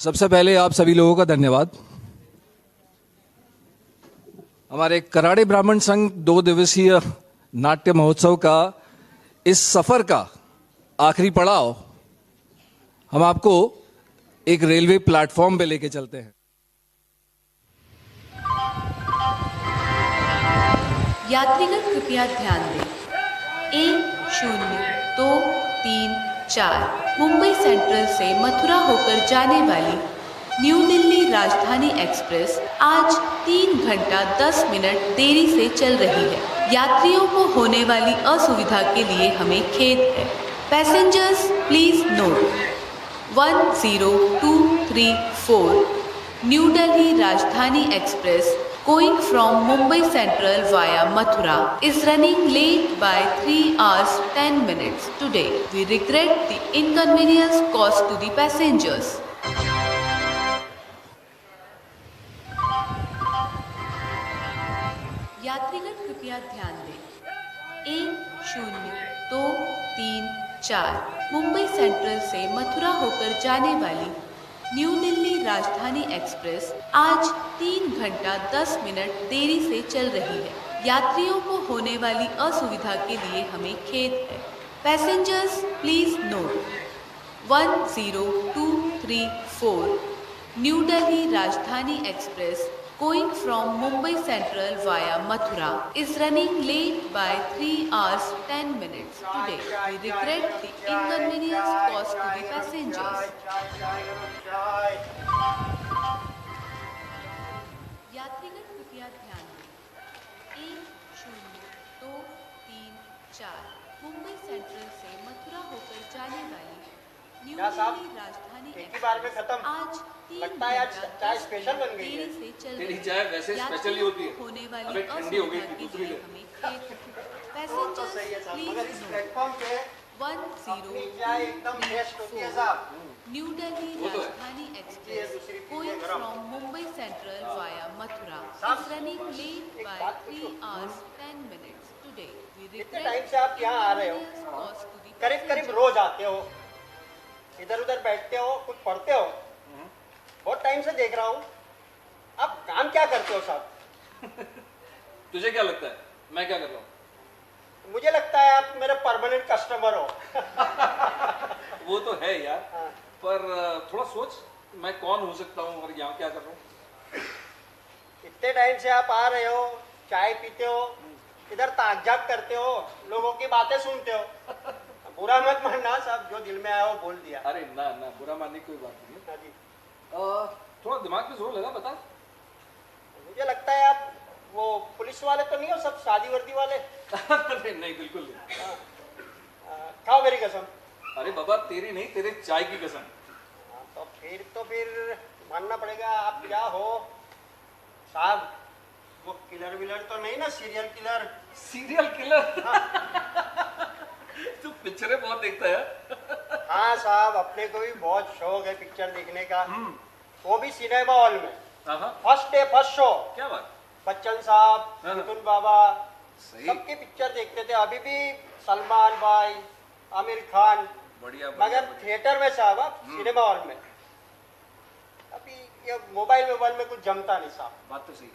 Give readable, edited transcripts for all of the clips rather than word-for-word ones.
सबसे पहले आप सभी लोगों का धन्यवाद। हमारे कराड़े ब्राह्मण संघ 2 दिवसीय नाट्य महोत्सव का इस सफर का आखिरी पड़ाव हम आपको एक रेलवे प्लेटफॉर्म पे लेके चलते हैं। यात्रीगण कृपया ध्यान दें। 10-2-3-4 मुंबई सेंट्रल से मथुरा होकर जाने वाली न्यू दिल्ली राजधानी एक्सप्रेस आज 3 घंटा 10 मिनट देरी से चल रही है। यात्रियों को होने वाली असुविधा के लिए हमें खेद है। Passengers please note 10234 new Delhi Rajdhani express going from Mumbai Central via Mathura is running late by 3 hours 10 minutes today. We regret the inconvenience caused to the passengers. यात्रीगण कृपया ध्यान दें। 10-2-3-4 मुंबई सेंट्रल से मथुरा होकर जाने वाली न्यू दिल्ली राजधानी एक्सप्रेस आज 3 घंटा 10 मिनट देरी से चल रही है। यात्रियों को होने वाली असुविधा के लिए हमें खेद है। Passengers please note 10234 new Delhi Rajdhani express going from Mumbai Central via Mathura is running late by 3 hours 10 minutes today. We regret the inconvenience caused to the passengers. यात्रीगण कृपया ध्यान दें। 10-2-3-4 मुंबई सेंट्रल से मथुरा होकर जाने वाली न्यू दिल्ली राजधानी एक्सप्रेस आज 3 घंटा चाय स्पेशल बन गई है। से चल तेरी चाय वैसे स्पेशल ही होती है। होने वाली अबे ठंडी हो गई थी, दूसरी ले। पैसेंजर्स मगर इस प्लेटफॉर्म पे अपनी चाय एकदम टेस्ट होती है साहब। New Delhi Rajdhani express going from Mumbai central via Mathura is running late by 3 hours 10 minutes today. कितने टाइम से आप यहाँ आ रहे हो? करीब करीब रोज आते हो, इधर उधर बैठते हो, कुछ पढ़ते हो। बहुत टाइम से देख रहा हूँ। आप काम क्या करते हो साहब? तुझे क्या लगता है मैं क्या कर रहा हूँ? मुझे लगता है आप मेरे परमानेंट कस्टमर हो। वो तो है यार। हाँ। पर थोड़ा सोच मैं कौन हो सकता हूँ और यहाँ क्या कर रहा हूँ। इतने टाइम से आप आ रहे हो, चाय पीते हो, इधर ताकझाक करते हो, लोगों की बातें सुनते हो। बुरा मत मानना साहब, जो दिल में आया वो बोल दिया। अरे ना ना, बुरा मानने की कोई बात नहीं है। हाँ जी। थोड़ा दिमाग पे जोर लगा, बता। मुझे लगता है आप वो पुलिस वाले तो नहीं हो, सब शादी वर्दी वाले। अरे नहीं, बिल्कुल नहीं। खाओ मेरी कसम। अरे बाबा, तेरी नहीं, तेरे चाय की कसम। तो फिर मानना पड़ेगा आप क्या हो साहब। वो किलर विलर तो नहीं ना, सीरियल किलर? Serial killer? तू पिक्चरें बहुत देखता है। हाँ साहब, अपने को भी बहुत शौक है पिक्चर देखने का, वो भी सिनेमा हॉल में। First day first show. क्या बात? बच्चन साहब, मिथुन बाबा, सही। सबकी पिक्चर देखते थे। अभी भी सलमान भाई, आमिर खान। बढ़िया। मगर थिएटर में साहब, आप सिनेमा हॉल में। अभी ये मोबाइल में कुछ जमता नहीं साहब। बात तो सही है।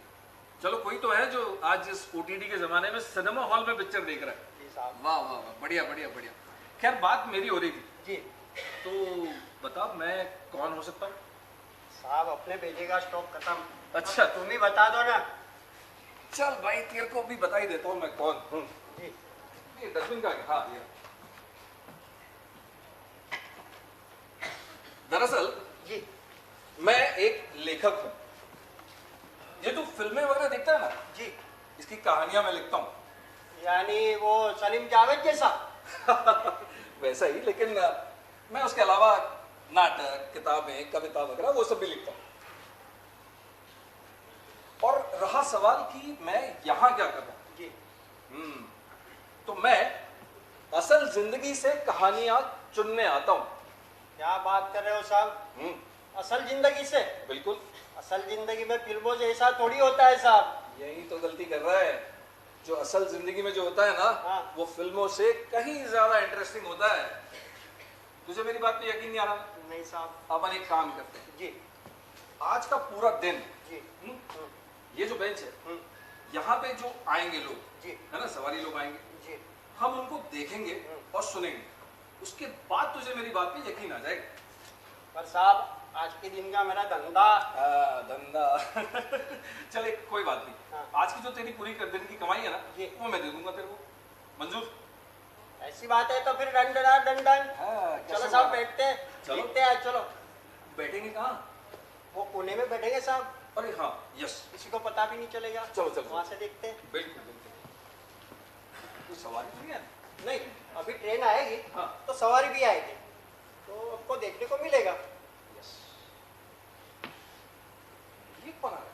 चलो, कोई तो है जो आज इस OTT के जमाने में सिनेमा हॉल में पिक्चर देख रहा है। जी साहब। वाह वाह वाह, बढ़िया बढ़िया बढ़िया। खैर, बात मेरी हो रही थी जी तो बता, मैं कौन हो सकता हूँ? साहब, अपने भेजे का स्टॉक खत्म। अच्छा, तुम ही बता दो ना। चल भाई, तेरे को भी बता ही देता हूँ मैं कौन हूँ। जी। ये डस्टबिन का, हाँ ये। दरअसल जी मैं एक लेखक हूँ। ये तू फिल्में वगैरह देखता है ना जी, इसकी कहानियां मैं लिखता हूँ। यानी वो सलीम जावेद जैसा? वैसा ही, लेकिन मैं उसके अलावा नाटक, किताबें, कविता वगैरह वो सब भी लिखता हूँ। और रहा सवाल कि मैं यहाँ क्या कर रहा हूँ जी। तो मैं असल जिंदगी से कहानियां चुनने आता हूँ। क्या बात कर रहे हो साहब? असल जिंदगी से? बिल्कुल। असल जिंदगी में फिल्मों जैसा थोड़ी होता है साहब। यही तो गलती कर रहा है। जो असल जिंदगी में जो होता है ना, हाँ। वो फिल्मों से कहीं ज्यादा इंटरेस्टिंग होता है। तुझे मेरी बात पे यकीन नहीं आ रहा? नहीं साहब। अपन एक काम करते हैं, जी आज का पूरा दिन जी ये जो बेंच है यहाँ पे जो आएंगे लोग, जी है ना, सवारी लोग आएंगे, जी। हम उनको देखेंगे और सुनेंगे, उसके बाद तुझे मेरी बात पे यकीन आ जाएगा। पर साहब आज के दिन का मेरा धंधा। धंधा चल एक कोई बात नहीं, हाँ। आज की जो तेरी पूरी दिन की कमाई है ना, जी। वो मैं दे दूंगा तेरे को, मंजूर? ऐसी बात है तो फिर डन डन डन डन। हाँ, चलो कैसे साहब बात? बैठते हैं, चलो। देखते हैं। चलो बैठेंगे कहाँ? वो कोने में बैठेंगे साहब, अरे हाँ, यस, किसी को पता भी नहीं चलेगा। चलो, चलो। वहां से देखते हैं। बिल्कुल बिल्कुल। कोई सवारी नहीं है? नहीं अभी ट्रेन आएगी हाँ। तो सवारी भी आएगी, तो आपको देखने को मिलेगा। यस। ये कौन आ रहा है?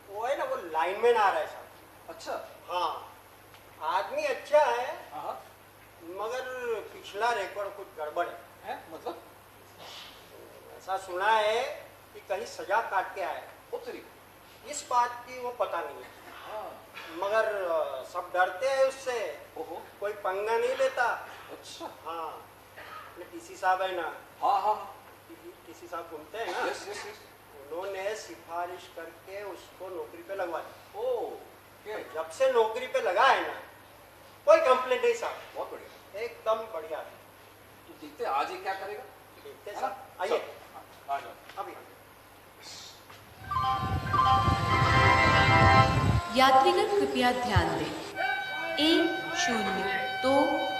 वो है ना, वो लाइनमैन आ रहा है साहब। अच्छा। हाँ आदमी अच्छा है, हाँ, मगर पिछला रिकॉर्ड कुछ गड़बड़ है। है मतलब? ऐसा सुना है कि कहीं सजा काट के आया है। वो तेरी। इस बात की वो पता नहीं है, हाँ। मगर सब डरते हैं उससे, ओहो। कोई पंगा नहीं लेता। अच्छा। हाँ टीसी साहब है ना, हाँ हाँ। टीसी साहब घूमते हैं ना, यस यस यस। उन्होंने सिफारिश करके उसको नौकरी पे लगवा दी। ओ क्या? जब से नौकरी पे लगा है ना, कोई कंप्लेंट नहीं साहब, बहुत बढ़िया। एकदम बढ़िया। तो देखते हैं आज ये क्या करेगा। देखते हैं है ना? साहब, आइए चल, आ जाओ। अभी। यात्रीगण कृपया ध्यान दें। 1 0 2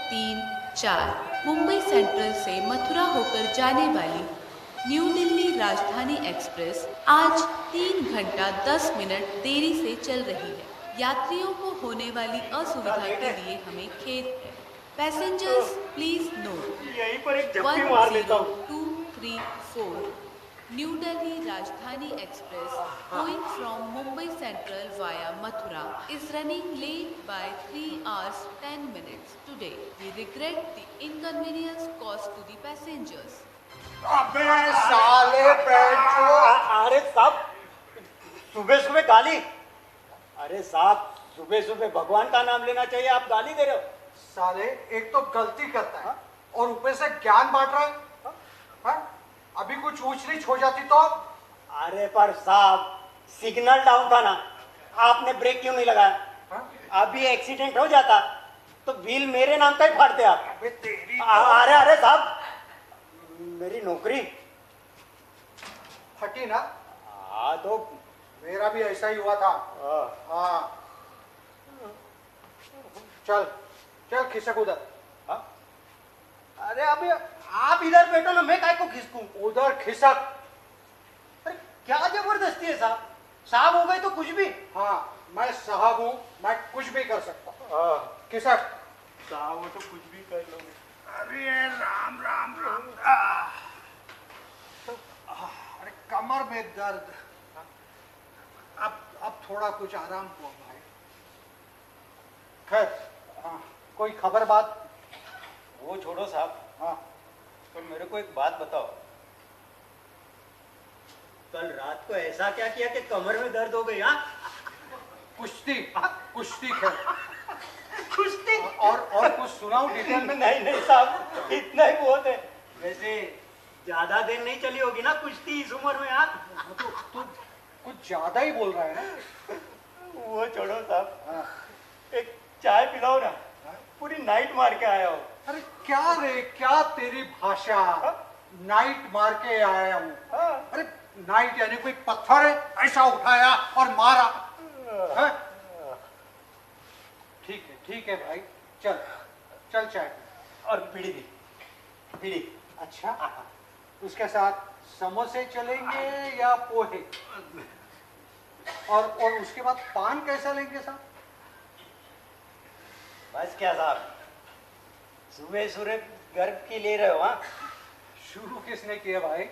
3 4 मुंबई सेंट्रल से मथुरा होकर जाने वाली न्यू दिल्ली राजधानी एक्सप्रेस आज 3 घंटा 10 मिनट देरी से चल रही है। यात्रियों को होने वाली असुविधा के लिए हमें खेद है। पैसेंजर्स प्लीज नोट यहीं पर एक झप्पी मार लेता हूँ। 10234 new Delhi Rajdhani express going from Mumbai Central via Mathura is running late by 3 hours 10 minutes today. We regret the inconvenience caused to the passengers. अबे साले पैंचो! अरे साहब सुबह सुबह गाली! अरे साहब सुबह सुबह भगवान का नाम लेना चाहिए, आप गाली दे रहे हो। साले एक तो गलती करता है और ऊपर से ज्ञान बांट रहा है। हाँ? अभी कुछ ऊंच नीच हो जाती तो? अरे पर साहब सिग्नल डाउन था ना, आपने ब्रेक क्यों नहीं लगाया? हाँ? अभी एक्सीडेंट हो जाता तो बिल मेरे नाम का ही फाड़ते आप। अबे तेरी अरे अरे साहब मेरी नौकरी फटी ना। हाँ तो मेरा भी ऐसा ही हुआ था। हाँ चल चल खिसक उधर। हाँ? अरे अभी आप इधर बैठो ना, मैं काय को खिसकूं? उधर खिसक। अरे क्या जबरदस्ती है साहब, साहब हो गए तो कुछ भी। हाँ मैं साहब हूँ, मैं कुछ भी कर सकता हूँ। खिसक। साहब हो तो कुछ भी कर लोगे। अरे राम राम राम। अरे कमर में दर्द। अब थोड़ा कुछ आराम हुआ भाई। खैर कोई खबर बात? वो छोड़ो साहब, हाँ पर मेरे को एक बात बताओ, कल रात को ऐसा क्या किया कि कमर में दर्द हो गई? हाँ कुश्ती कुश्ती खेल। कुश्ती? और कुछ सुनाऊं डिटेल में? नहीं नहीं साहब इतना ही बहुत है। वैसे ज्यादा देर नहीं चली होगी ना कुश्ती इस उम्र में? हाँ तू कुछ ज्यादा ही बोल रहा है ना। वो छोड़ो साहब, हाँ। एक चाय पिलाओ ना, पूरी नाइट मार के आया हो। अरे क्या रे, क्या तेरी भाषा। नाइट मार के आया हूँ। हाँ। अरे नाइट यानी कोई पत्थर है ऐसा उठाया और मारा? हाँ? ठीक है भाई, चल चल चाय पी। और बीड़ी भी, बीड़ी। अच्छा उसके साथ समोसे चलेंगे या पोहे? और उसके बाद पान कैसा लेंगे साहब? बस क्या साहब, सुबह सुबह गर्व की ले रहे हो? हाँ शुरू किसने किया भाई?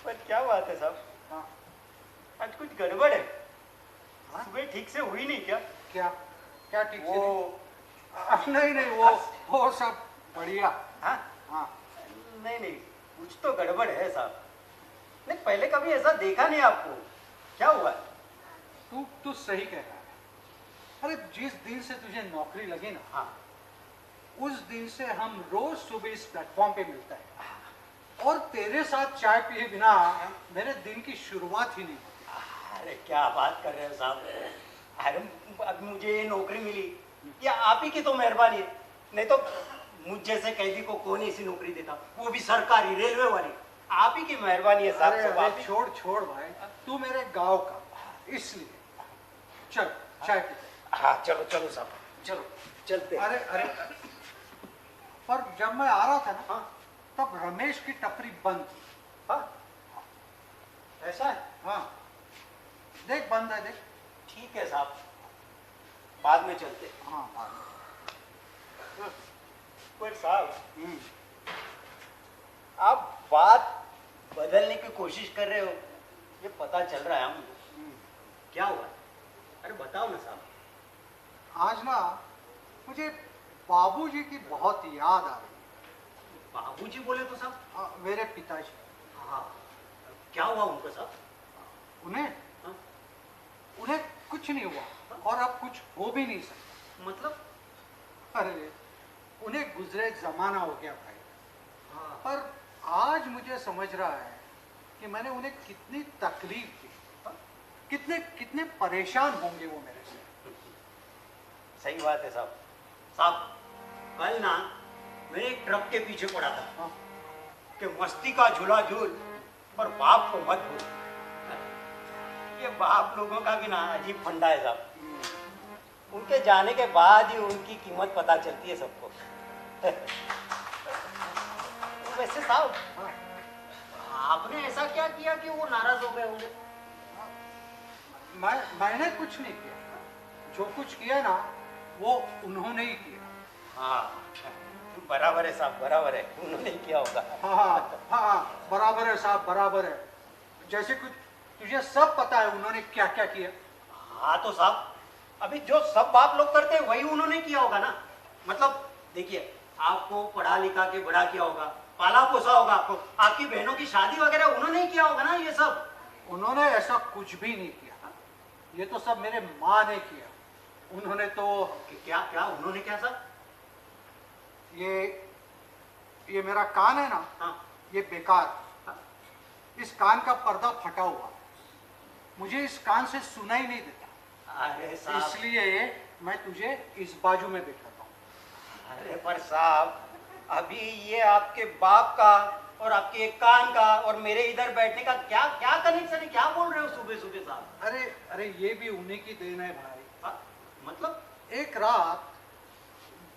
पर क्या बात है साहब, हाँ आज कुछ गड़बड़ है। हाँ? सुबह ठीक से हुई नहीं क्या? क्या क्या ठीक से वो नहीं वो सब बढ़िया। हाँ हाँ नहीं नहीं कुछ तो गड़बड़ है साहब। नहीं पहले कभी ऐसा देखा नहीं आपको, क्या हुआ? तू सही कह रहा है। अरे जिस दिन से तुझे नौकरी लगी ना, हाँ उस दिन से हम रोज सुबह इस प्लेटफॉर्म पे मिलते हैं, और तेरे साथ चाय पिए बिना मेरे दिन की शुरुआत ही नहीं होती। अरे क्या बात कर रहे हो साहब। अरे अब मुझे ये नौकरी मिली, या आप ही की तो मेहरबानी है, नहीं तो मुझ जैसे कैदी को कौन ऐसी नौकरी देता, वो भी सरकारी रेलवे वाली। आप ही की मेहरबानी है साहब। अरे सब अरे आप ही- छोड़ छोड़ भाई, तू मेरे गांव का, इसलिए चल चाय पीते। हाँ चलो चलो साहब, चलो चलते हैं। अरे अरे, पर जब मैं आ रहा था ना, हाँ तब रमेश की टपरी बंद थी। हाँ, ऐसा है। हाँ देख, बंद है, देख। ठीक है साहब, बाद में चलते हैं। हाँ हाँ। पर साहब, आप बात बदलने की कोशिश कर रहे हो, ये पता चल रहा है हमको। क्या हुआ? अरे बताओ ना साहब। आज ना मुझे बाबूजी की बहुत याद आ रही बाबूजी बोले तो साहब? है। मेरे पिताजी, हाँ, क्या हुआ उनको साहब? उन्हें हाँ? उन्हें कुछ नहीं हुआ, और अब कुछ हो भी नहीं सकता। मतलब? अरे उन्हें गुजरे जमाना हो गया भाई। हाँ। पर आज मुझे समझ रहा है कि मैंने उन्हें कितनी तकलीफ दी, कितने कितने परेशान होंगे वो मेरे से। सही बात है साहब। साहब, कल ना मैं एक ट्रक के पीछे पड़ा था हाँ। कि मस्ती का झूला झूल, पर बाप को मत भूल। ये बाप लोगों का भी ना अजीब फंडा है साहब। उनके जाने के बाद ही उनकी कीमत पता चलती है सबको। वैसे साहब, हाँ। आपने ऐसा क्या किया कि वो नाराज हो गए होंगे? मैंने कुछ नहीं किया, जो कुछ किया ना वो उन्होंने ही किया। हाँ, बराबर है साहब, बराबर है, उन्होंने ही किया होगा। हाँ हाँ हाँ, बराबर है साहब, बराबर है। जैसे कुछ तुझे सब पता है उन्होंने क्या क्या किया। हाँ तो साहब, अभी जो सब बाप लोग करते हैं वही उन्होंने किया होगा ना। मतलब देखिए, आपको पढ़ा लिखा के बड़ा किया होगा, पाला पोसा होगा आपको, आपकी बहनों की शादी वगैरह उन्होंने ही किया होगा ना ये सब। उन्होंने ऐसा कुछ भी नहीं किया, ये तो सब मेरे माँ ने किया। उन्होंने तो क्या क्या उन्होंने क्या साहब? ये मेरा कान है ना, हाँ ये बेकार, इस कान का पर्दा फटा हुआ, मुझे इस कान से सुनाई नहीं देता, अरे साहब, इसलिए मैं तुझे इस बाजू में बैठाता हूँ। अरे पर साहब, अभी ये आपके बाप का और आपके एक कान का और मेरे इधर बैठने का क्या क्या कनेक्शन है? क्या बोल रहे हो सुबह सुबह साहब? अरे अरे, ये भी उन्हीं की देन है भाई। हाँ, मतलब? एक रात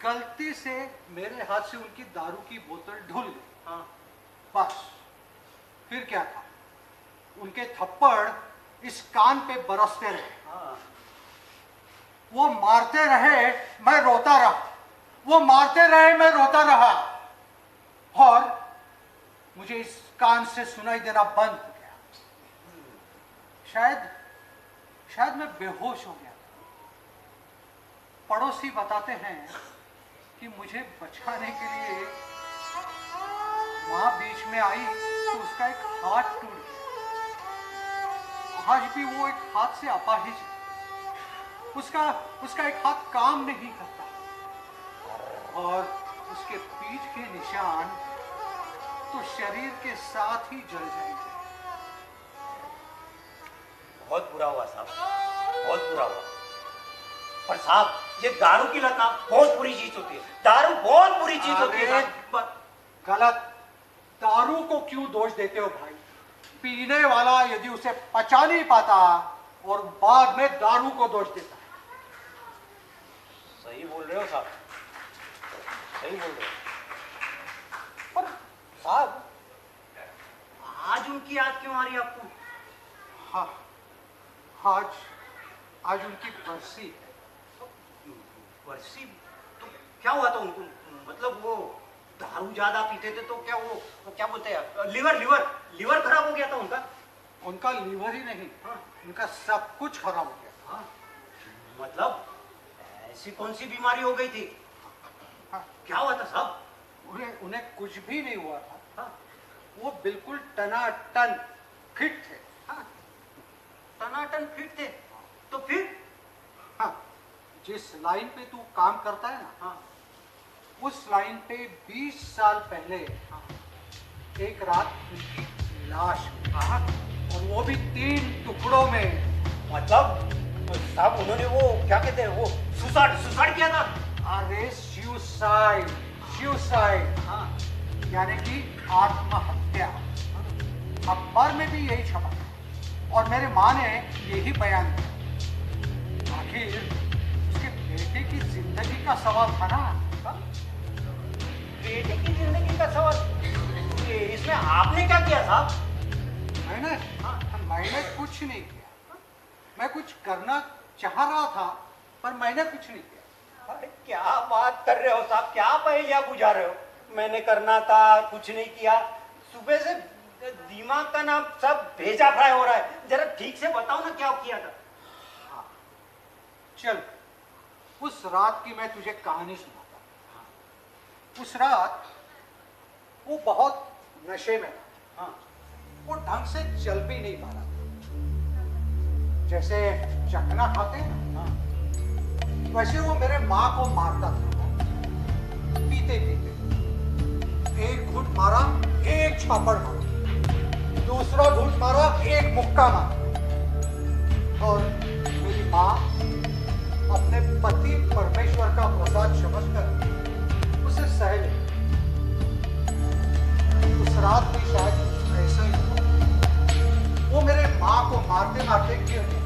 गलती से मेरे हाथ से उनकी दारू की बोतल ढुल गई, हाँ बस फिर क्या था, उनके थप्पड़ इस कान पे बरसते रहे, हाँ। वो मारते रहे, मैं रोता रहा, वो मारते रहे, मैं रोता रहा, और मुझे इस कान से सुनाई देना बंद हो गया। शायद मैं बेहोश हो गया। पड़ोसी बताते हैं कि मुझे बचाने के लिए माँ बीच में आई तो उसका एक हाथ टूट गया। आज भी वो एक हाथ से अपाहिज है, उसका एक हाथ काम नहीं करता, और उसके पीठ के निशान तो शरीर के साथ ही जल जाएंगे। बहुत बुरा हुआ साहब, बहुत बुरा हुआ। पर साहब, ये दारू की लत ना बहुत बुरी चीज होती है। दारू बहुत बुरी चीज होती है साहब। गलत, दारू को क्यों दोष देते हो भाई? पीने वाला यदि उसे पचा नहीं पाता और बाद में दारू को दोष देता है। सही बोल रहे हो साहब, सही बोल रहे हो। पर साहब, आज उनकी याद क्यों आ रही है आपको? हाँ, आज उनकी बरसी है। वर्षी? तो क्या हुआ था उनको? मतलब वो दारू ज्यादा पीते थे तो क्या वो क्या बोलते हैं, लिवर खराब हो गया था उनका? उनका लीवर ही नहीं, उनका सब कुछ खराब हो गया। हाँ, मतलब ऐसी कौन सी बीमारी हो गई थी? हाँ, क्या हुआ था साहब? उन्हें कुछ भी नहीं हुआ था। हाँ, वो बिल्कुल टनाटन फिट थे। हाँ, टनाटन फिट थे। तो फिर? हाँ, जिस लाइन पे तू काम करता है ना, हाँ, उस लाइन पे 20 साल पहले एक रात उनकी लाश मिली, और वो भी 3 टुकड़ों में। मतलब साहब उन्होंने वो क्या कहते हैं वो सुसाइड किया था? अरे सुसाइड, सुसाइड, हाँ। यानी कि आत्महत्या। अखबार में भी यही छपा और मेरे माँ ने यही बयान दिया। आखिर उसके बेटे की जिंदगी का सवाल था ना। हाँ? बेटे की जिंदगी का सवाल, इसमें आपने क्या किया साहब? मैंने कुछ नहीं किया। मैं कुछ करना चाह रहा था पर मैंने कुछ नहीं किया। अरे क्या बात कर रहे हो साहब, क्या पहेलियां बुझा रहे हो? मैंने करना था, कुछ नहीं किया। सुबह से दिमाग का नाम सब भेजा फ्राई हो रहा है। जरा ठीक से बताओ ना क्या किया था। हाँ, चल उस रात की मैं तुझे कहानी सुनाता हूं। उस रात वो बहुत नशे में था। हाँ। वो ढंग से चल भी नहीं पा रहा था। जैसे चखना खाते हैं ना, वैसे वो मेरे माँ को मारता था। पीते पीते एक घूंट मारा, एक छापड़ मारा, दूसरा घूंट मारा, एक मुक्का मारा, और मेरी माँ अपने पति परमेश्वर का प्रसाद समझकर उसे सह ली। उस रात भी शायद ऐसा ही हुआ। वो मेरे माँ को मारते मारते गिर गया।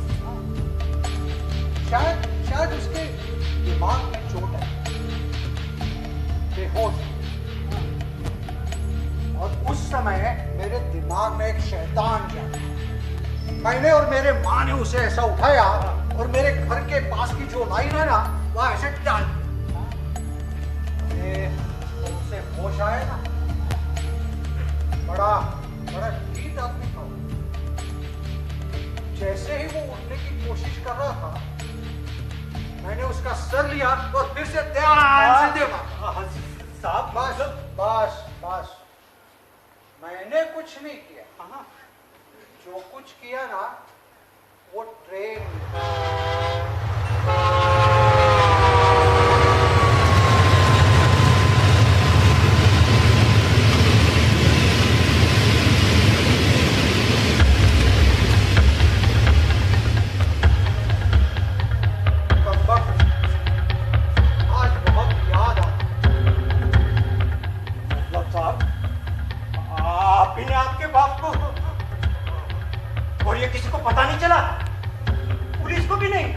शायद उसके दिमाग में चोट है, बेहोश। और उस समय मेरे दिमाग में एक शैतान जागा। मैंने और मेरे माँ ने उसे ऐसा उठाया और मेरे घर के पास की जो लाइन है ना, वह ऐसे डाल दिया। तो उसे होश आया ना, बड़ा ठीक आदमी था। जैसे ही वो उठने की कोशिश कर रहा था, मैंने उसका सर लिया और फिर से ध्यान से देखा। साहब बस मैंने कुछ नहीं किया। जो कुछ किया ना, वो ट्रेन। और ये किसी को पता नहीं चला? पुलिस को भी नहीं?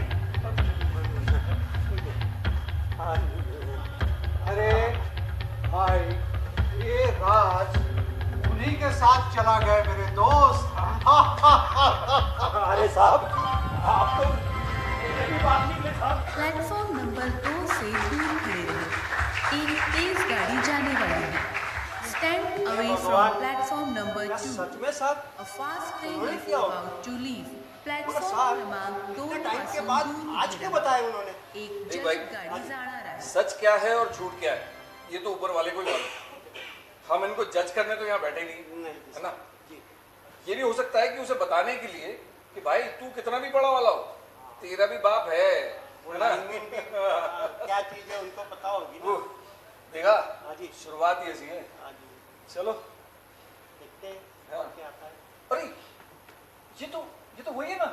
अरे भाई, ये राज उन्हीं के साथ चला गया मेरे दोस्त। अरे साहब, आप तो भी बात निकले साहब। प्लेटफॉर्म नंबर 2 से दूर खड़े रहे। एक तेज गाड़ी जाने वाली है। Stand away from platform number 2. सच में साहब? A fast train उन्होंने is किया होगा। about to leave. मगर प्लेटफॉर्म साहब, क्रमांक 2 इतने टाइम के पासून बाद दूर आज उभे क्या रहा। बताया उन्होंने? एक नहीं भाई, जल्द गाड़ी जाणार आहे। सच क्या है और झूठ क्या है ये तो ऊपर वाले को ही मालूम। हम इनको जज करने तो यहाँ बैठे नहीं, है ना। ये भी हो सकता है कि उसे बताने के लिए कि भाई तू कितना भी बड़ा वाला हो, तेरा भी बाप है ना। क्या चीज है उनको पता होगी ना। देखा, हाँ जी। शुरुआत ही ऐसी है। हाँ जी, चलो देखते हैं हाँ। क्या आता है। अरे ये तो वही है ना।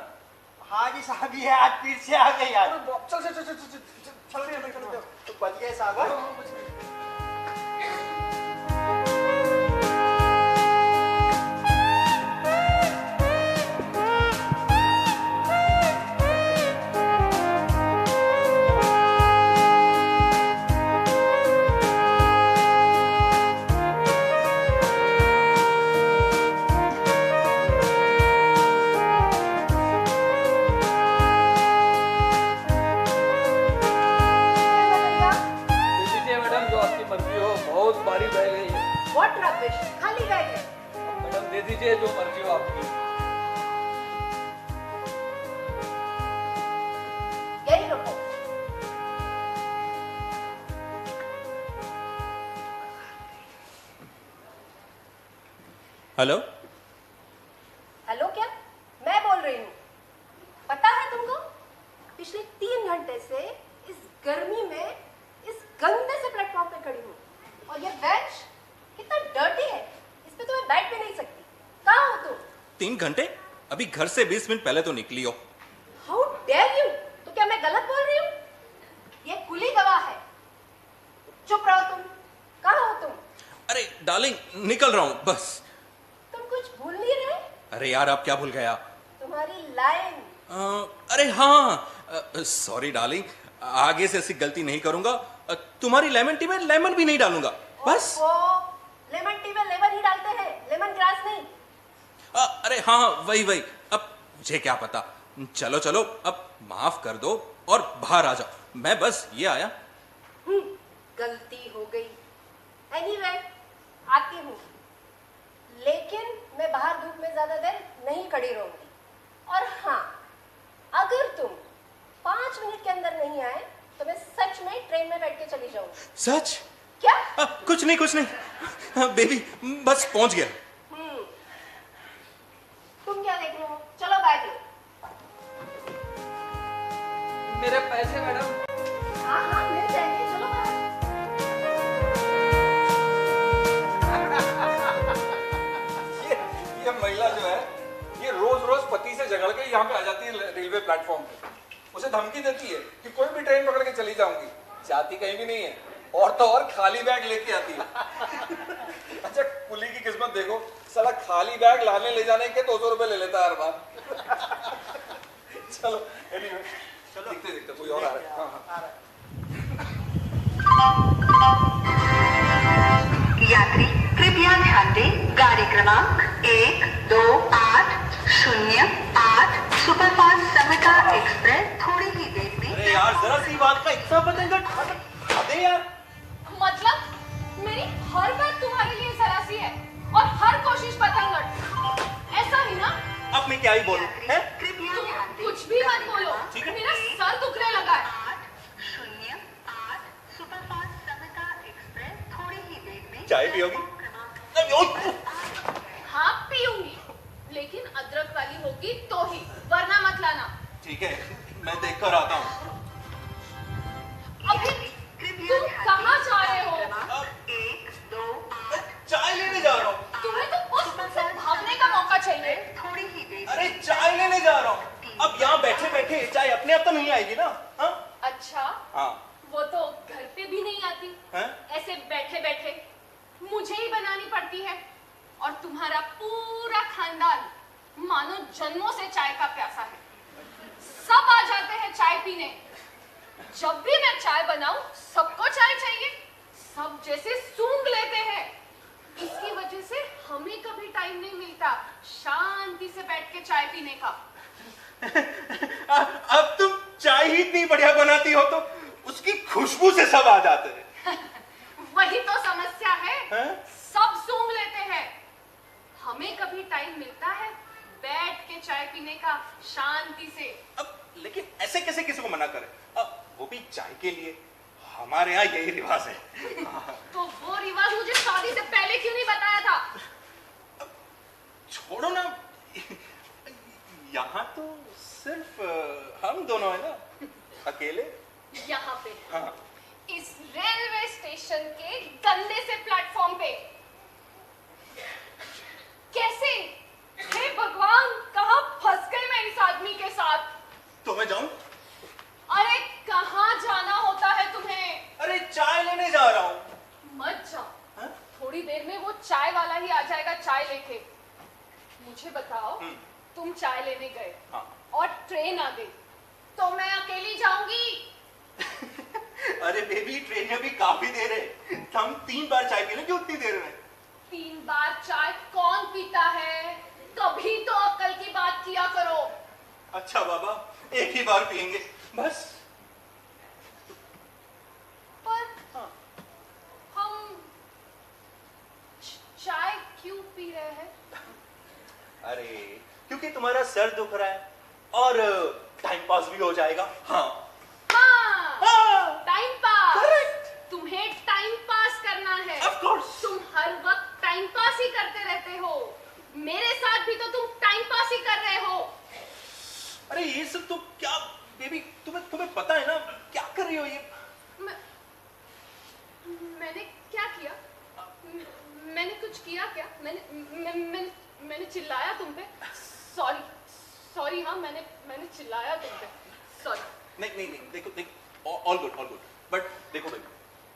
हाँ जी साहब, ये आज फिर से आ गए यार। चल चल चल चल चल चल चलते हैं, तो बच गए साहब। What rubbish? खाली गए हैं। मैडम दे दीजिए जो मर्जी हो आपकी। यही रखो। हेलो हेलो, क्या? मैं बोल रही हूँ। पता है तुमको, पिछले 3 घंटे से इस गर्मी में इस गंदे से प्लेटफॉर्म पे खड़ी हूँ। 3 घंटे? अभी घर से 20 मिनट पहले तो निकली हो। How dare you! तो क्या मैं गलत बोल रही हूँ? ये कुली गवाह है। चुप रहो तुम। कहाँ हो तुम? अरे डार्लिंग, निकल रहा हूँ बस। तुम कुछ भूल नहीं रहे? अरे यार, आप क्या भूल गया? तुम्हारी लाइन। अरे हाँ, सॉरी डार्लिंग, आगे से ऐसी गलती नहीं करूंगा। तुम्हारी लेमन टी में लेमन भी नहीं डालूंगा, बस। वो लेमन टी में लेमन ही डालते हैं, लेमन ग्रास नहीं। अरे हाँ, वही। अब मुझे क्या पता। चलो चलो, अब माफ कर दो और बाहर आ जाओ। मैं बस ये आया। गलती हो गई। एनीवे, आती हूँ, लेकिन मैं बाहर धूप में ज्यादा देर नहीं खड़ी रहूंगी। और हाँ, अगर तुम 5 मिनट के अंदर नहीं आए तो मैं सच में ट्रेन में बैठ के चली जाऊंगी। सच? क्या? कुछ नहीं। बेबी, बस पहुंच गया। तुम क्या देख रहे हो? चलो बैठ लो। मेरे पैसे मैडम। हाँ, मिल जाएंगे, चलो बाहर। ये महिला जो है, ये रोज रोज पति से झगड़ के यहाँ पे आ जाती है रेलवे प्लेटफॉर्म पे। उसे धमकी देती है कि कोई भी ट्रेन पकड़ के चली जाऊंगी। जाती कहीं भी नहीं है, और तो और खाली बैग लेके आती है। अच्छा, कुली की किस्मत देखो, साला खाली बैग लाने ले जाने के 200 रुपए ले लेता है हर बार। चलो anyway, देखते कोई और आ रहा है। हाँ। यात्री कृपया ध्यान दें, गाड़ी क्रमांक 1280 सुपरफास्ट सविता एक्सप्रेस थोड़ी ही देर में। अरे यार, जरा सी बात का इतना पतंगड़ दे यार। मतलब मेरी हर बात तुम्हारे लिए सरासी है और हर कोशिश पतंगड़, ऐसा ही ना? अब मैं क्या ही बोलूं? हैं? कृपया ध्यान दें, कुछ भी मत बोलो, ठीक है। मेरा सर दुखने लगा है। 808 सुपरफास्ट सविता एक्सप्रेस थोड़ी ही देर में। चाय पियोगी? हाँ पीऊंगी, लेकिन अदरक वाली होगी तो ही, वरना मत लाना। ठीक है, मैं देख कर आता हूँ। अभी तुम कहाँ जा रहे हो? 128 चाय लेने जा रहा हूँ। तुम्हें तो उस मुझसे भागने का मौका चाहिए। थोड़ी ही देर। अरे चाय लेने जा रहा हूँ। अब यहाँ बैठे बैठे चाय अपने आप तो नहीं आएगी ना? हाँ? अच्छा, हाँ। वो तो घर पे भी नहीं आती। हैं? ऐसे बैठे बैठे मुझे ही बनानी पड़ती है। और तुम्हारा पूरा खानदान मानो जन्मों से चाय का प्यासा है। सब आ जाते हैं चाय पीने। जब भी मैं चाय बनाऊं, सबको चाय चाहिए। सब जैसे सूंघ लेते हैं। इसकी वजह से हमें कभी टाइम नहीं मिलता शांति से बैठ के चाय पीने का। अब तुम चाय ही इतनी बढ़िया बनाती हो तो उसकी खुशबू से सब आ जाते हैं। वही तो समस्या है, हैं? सब सूंघ लेते हैं। हमें कभी टाइम मिलता है बैठ के चाय पीने का शांति से। अब लेकिन ऐसे कैसे किसी को मना करे? अब वो भी चाय के लिए। हमारे यहाँ यही रिवाज है। तो वो रिवाज मुझे शादी से पहले क्यों नहीं बताया था? छोड़ो ना, यहाँ तो सिर्फ हम दोनों है ना, अकेले। यहाँ पे, हाँ। इस रेलवे स्टेशन के गंदे से प्लेटफॉर्म पे। कैसे? हे भगवान, कहाँ फंस गए मैं इस आदमी के साथ। तो मैं जाऊं? अरे कहाँ जाना होता है तुम्हें? अरे चाय लेने जा रहा हूँ। मत जाओ, हाँ? थोड़ी देर में वो चाय वाला ही आ जाएगा चाय लेके। मुझे बताओ, तुम चाय लेने गए हाँ। और ट्रेन आ गई तो मैं अकेली जाऊंगी? अरे बेबी, ट्रेन में भी काफी देर है। हम 3 बार चाय पी लेंगे उतनी देर में। 3 बार चाय कौन पीता है? कभी तो अक्ल की बात किया करो। अच्छा बाबा, एक ही बार पियेंगे बस। पर हम चाय क्यों पी रहे हैं? अरे क्योंकि तुम्हारा सर दुख रहा है और टाइम पास भी हो जाएगा। हाँ हाँ, टाइम पास। Correct. तुम्हें टाइम पास करना है। Of course. तुम हर वक्त टाइम पास ही करते रहते हो। मेरे साथ भी तो तुम टाइम पास ही कर रहे हो। अरे ये सब तो क्या बेबी, तुम्हें पता है ना क्या कर रही हो ये? मैंने क्या किया? मैंने कुछ किया क्या? मैंने चिल्लाया तुम पे? सॉरी। हाँ, मैंने चिल्लाया तुम पे, सॉरी। नहीं, देखो ऑल गुड। बट देखो भाई,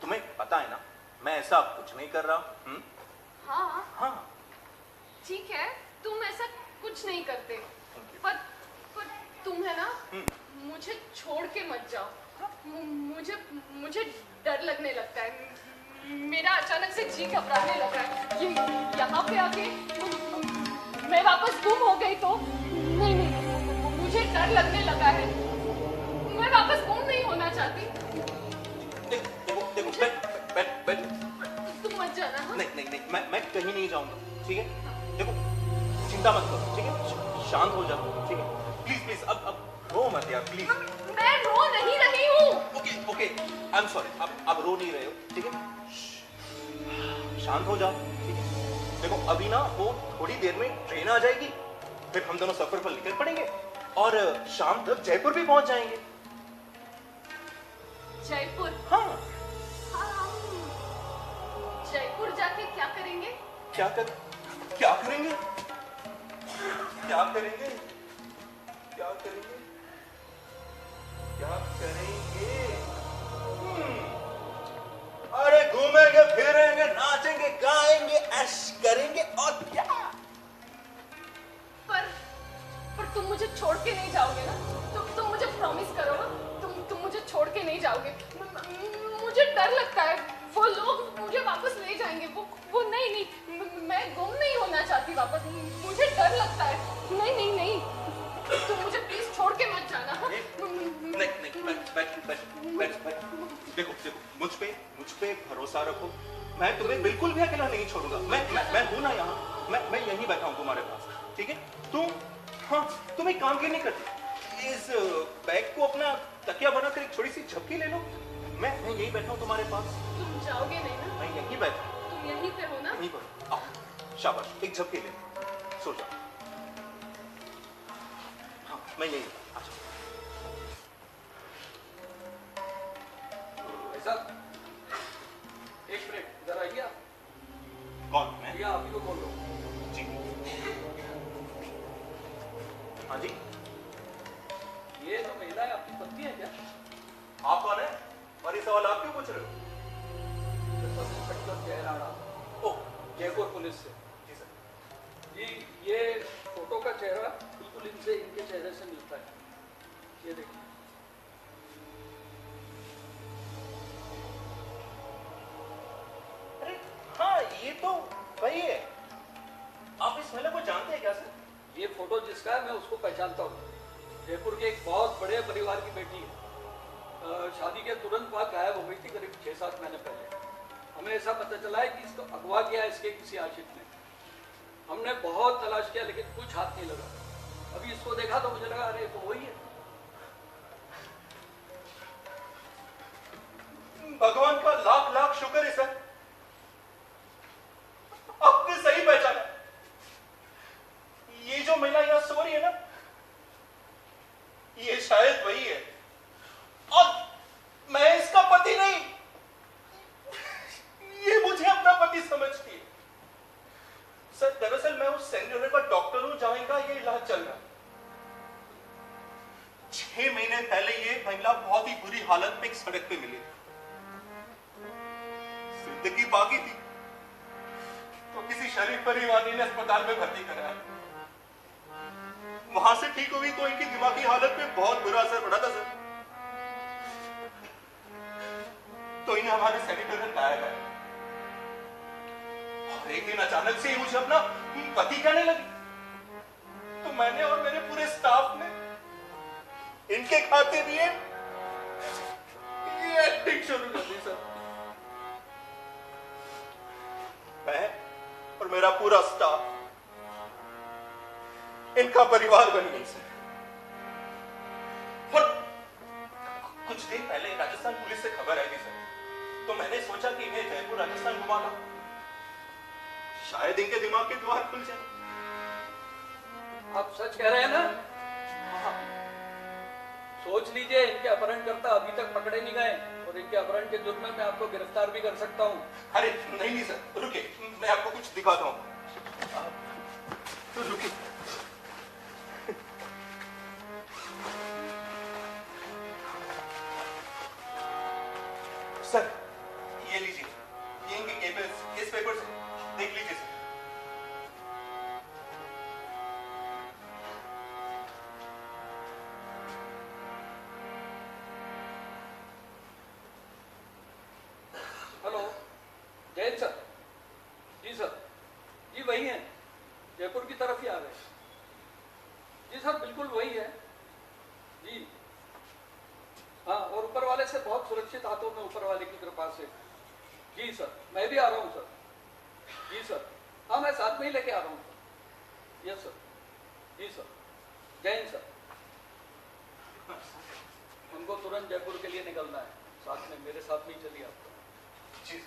तुम्हें पता है ना मैं ऐसा कुछ नहीं कर रहा। हाँ, ठीक है, तुम ऐसा कुछ नहीं करते, पर तुम है ना, मुझे छोड़ के मत जाओ। मुझे डर लगने लगता है, मेरा अचानक से जी घबराने लगा है। ये यहाँ पे आके मैं वापस गुम हो गई तो नहीं, मुझे डर लगने लगा है। मैं वापस गुम नहीं होना चाहती। देखो बैठ। तुम मत जाना। हाँ? नहीं, मैं कहीं नहीं जाऊंगा, ठीक है? देखो चिंता मत करो, ठीक है? शांत हो जाओ, ठीक है? प्लीज अब रो मत यार, प्लीज। मैं रो नहीं रही हूँ। Okay, I am sorry. अब रो नहीं रहे हो, ठीक है? शांत हो जाओ, ठीक है? देखो अभी ना वो थोड़ी देर में ट्रेन आ जाएगी, फिर हम दोनों सफर पर निकल पड़ेंगे और शाम तक जयपुर भी पहुंच जाएंगे। जयपुर? हाँ। जयपुर जाके क्या करेंगे? क्या करेंगे? अरे घूमेंगे, फिरेंगे, नाचेंगे, गाएंगे, ऐश करेंगे और क्या? पर तुम मुझे छोड़ के नहीं जाओगे ना? तुम मुझे प्रॉमिस करो ना, तुम मुझे छोड़ के नहीं जाओगे। मुझे डर लगता है, वो लोग मुझे वापस ले जाएंगे। वो नहीं, मैं गुम नहीं होना चाहती वापस। मुझे डर लगता है। नहीं, तुम मुझे प्लीज छोड़ के मत जाना। नहीं, बैठ। देखो मुझ पे भरोसा रखो, मैं तुम्हें बिल्कुल भी अकेला नहीं छोड़ूंगा। मैं हूं ना यहाँ, मैं यहीं बैठा हूँ तुम्हारे पास, ठीक है? तुम एक काम क्यों नहीं करती? इस बैग को अपना तकिया बनाकर एक छोटी सी झपकी ले लो। मैं यहीं बैठा हूँ तुम्हारे पास। तुम जाओगे नहीं ना? मैं यहीं बैठा हूँ। तुम यहीं पे हो ना? यहीं पर आओ, शाबाश, एक झपकी ले, सो जाओ। हाँ, मैं यहीं आ जाओ। एक मिनट, इधर आइए आप। कौन? मैं? या आप ही को बोल रहा हूँ। जी। हाँ जी। ये जो महिला है आपकी पत्नी है क्या? आप कौन है और ये सवाल आप क्यों पूछ रहे हो? सब इंस्पेक्टर जय राणा, ओह, जयपुर पुलिस से। जी सर। जी, ये फोटो का चेहरा बिल्कुल इनके चेहरे से मिलता है। ये देखिए। अरे हाँ, ये तो वही है। आप इस महिला को जानते हैं क्या सर? ये फोटो जिसका है मैं उसको पहचानता हूँ। जयपुर के एक बहुत बड़े परिवार की बेटी है। शादी के तुरंत बाद गायब हो गई थी, करीब 6-7 महीने पहले। हमें ऐसा पता चला है कि इसको अगवा किया इसके किसी आशिक ने। हमने बहुत तलाश किया लेकिन कुछ हाथ नहीं लगा। अभी इसको देखा तो मुझे लगा अरे तो वही है। भगवान का लाख लाख शुक्र है सर, आपने सही पहचाना। ये जो महिला यहां सो रही है ना, ये शायद वही है और मैं इसका पति नहीं, ये मुझे अपना पति समझती है। सर दरअसल मैं उस सेंटर का डॉक्टर हूं जहां इनका ये इलाज चल रहा है। 6 महीने पहले ये महिला बहुत ही बुरी हालत में एक सड़क पे मिली। जिंदगी बाकी थी तो किसी शरीफ परिवार ने अस्पताल में भर्ती कराया। वहां से ठीक हुई तो इनकी दिमागी हालत पे बहुत बुरा असर पड़ा था सर। तो इन्हें हमारे सैनिटाइजर लाया गया और एक दिन अचानक से ही मुझे अपना पति कहने लगी। तो मैंने और मेरे पूरे स्टाफ ने इनके खाते दिए ये एक्टिंग शुरू कर दी सर। मैं और मेरा पूरा स्टाफ इनका परिवार बन गई सर। और कुछ दिन पहले राजस्थान पुलिस से खबर आई थी सर, तो मैंने सोचा कि इन्हें जयपुर राजस्थान घुमा लो, शायद इनके दिमाग के द्वार खुल जाए। आप सच कह रहे हैं ना? सोच लीजिए, इनके अपहरणकर्ता अभी तक पकड़े नहीं गए और इनके अपहरण के जुर्म में मैं आपको गिरफ्तार भी कर सकता हूँ। अरे नहीं सर, रुकिए, मैं आपको कुछ दिखाता हूँ। तो रुकिए। ये लीजिए, ये इनके केस पेपर्स हैं, देख लीजिए सर। Hello, Jain sir. जी सर, जी वही है, जयपुर की तरफ ही आ रहे हैं। जी सर, बिल्कुल वही है जी। हाँ, और ऊपर वाले से बहुत सुरक्षित हाथों में, ऊपर वाले की कृपा से। जी सर, मैं भी आ रहा हूँ सर। जी सर, हाँ मैं साथ में ही लेके आ रहा हूँ सर। Yes sir. जी सर, जैन सर। उनको तुरंत जयपुर के लिए निकलना है, साथ में मेरे साथ में ही चलिए आप। जी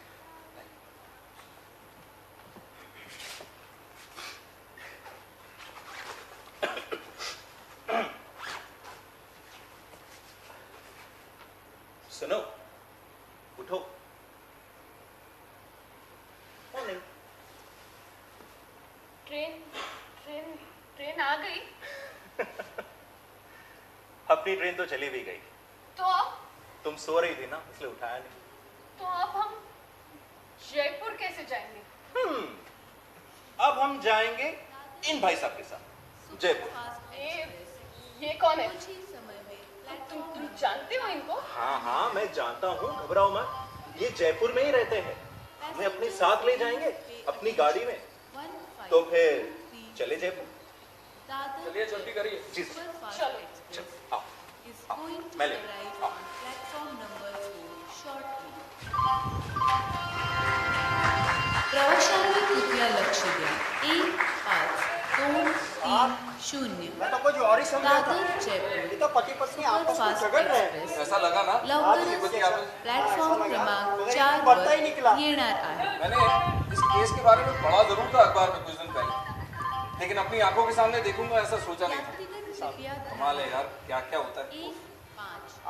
सुनो, उठो। नहीं, ट्रेन ट्रेन ट्रेन आ गई अपनी ट्रेन तो चली भी गई। तो अब तुम सो रही थी ना, इसलिए उठाया नहीं। तो अब हम जयपुर कैसे जाएंगे? अब हम जाएंगे इन भाई साहब के साथ जयपुर। ये कौन है? कुछ ही समय में तुम जानते हो इनको? हाँ हाँ मैं जानता हूँ, घबराओ मत। ये जयपुर में ही रहते हैं, हमें अपने साथ ले जाएंगे अपनी गाड़ी में। तो फिर चले जयपुर। चलिए जल्दी करिए। जी चलो। आओ, मैं ले आओ। प्रवाशांनी कृपया लक्ष द्या 1530 मैं तो कुछ और ही समझा था। दादर जयपुर ये तो पति पत्नी आपस में झगड़ रहे हैं। ऐसा लगा ना? लवकरच प्लॅटफॉर्म क्रमांक 4 पता ही निकला। वर येणार आहे। मैंने इस केस के बारे में पढ़ा जरूर था अखबार में कुछ दिन पहले, लेकिन अपनी आंखों के सामने देखूंगा ऐसा सोचा नहीं था। यात्रीगण कृपया कमाल है यार, क्या क्या होता है। 15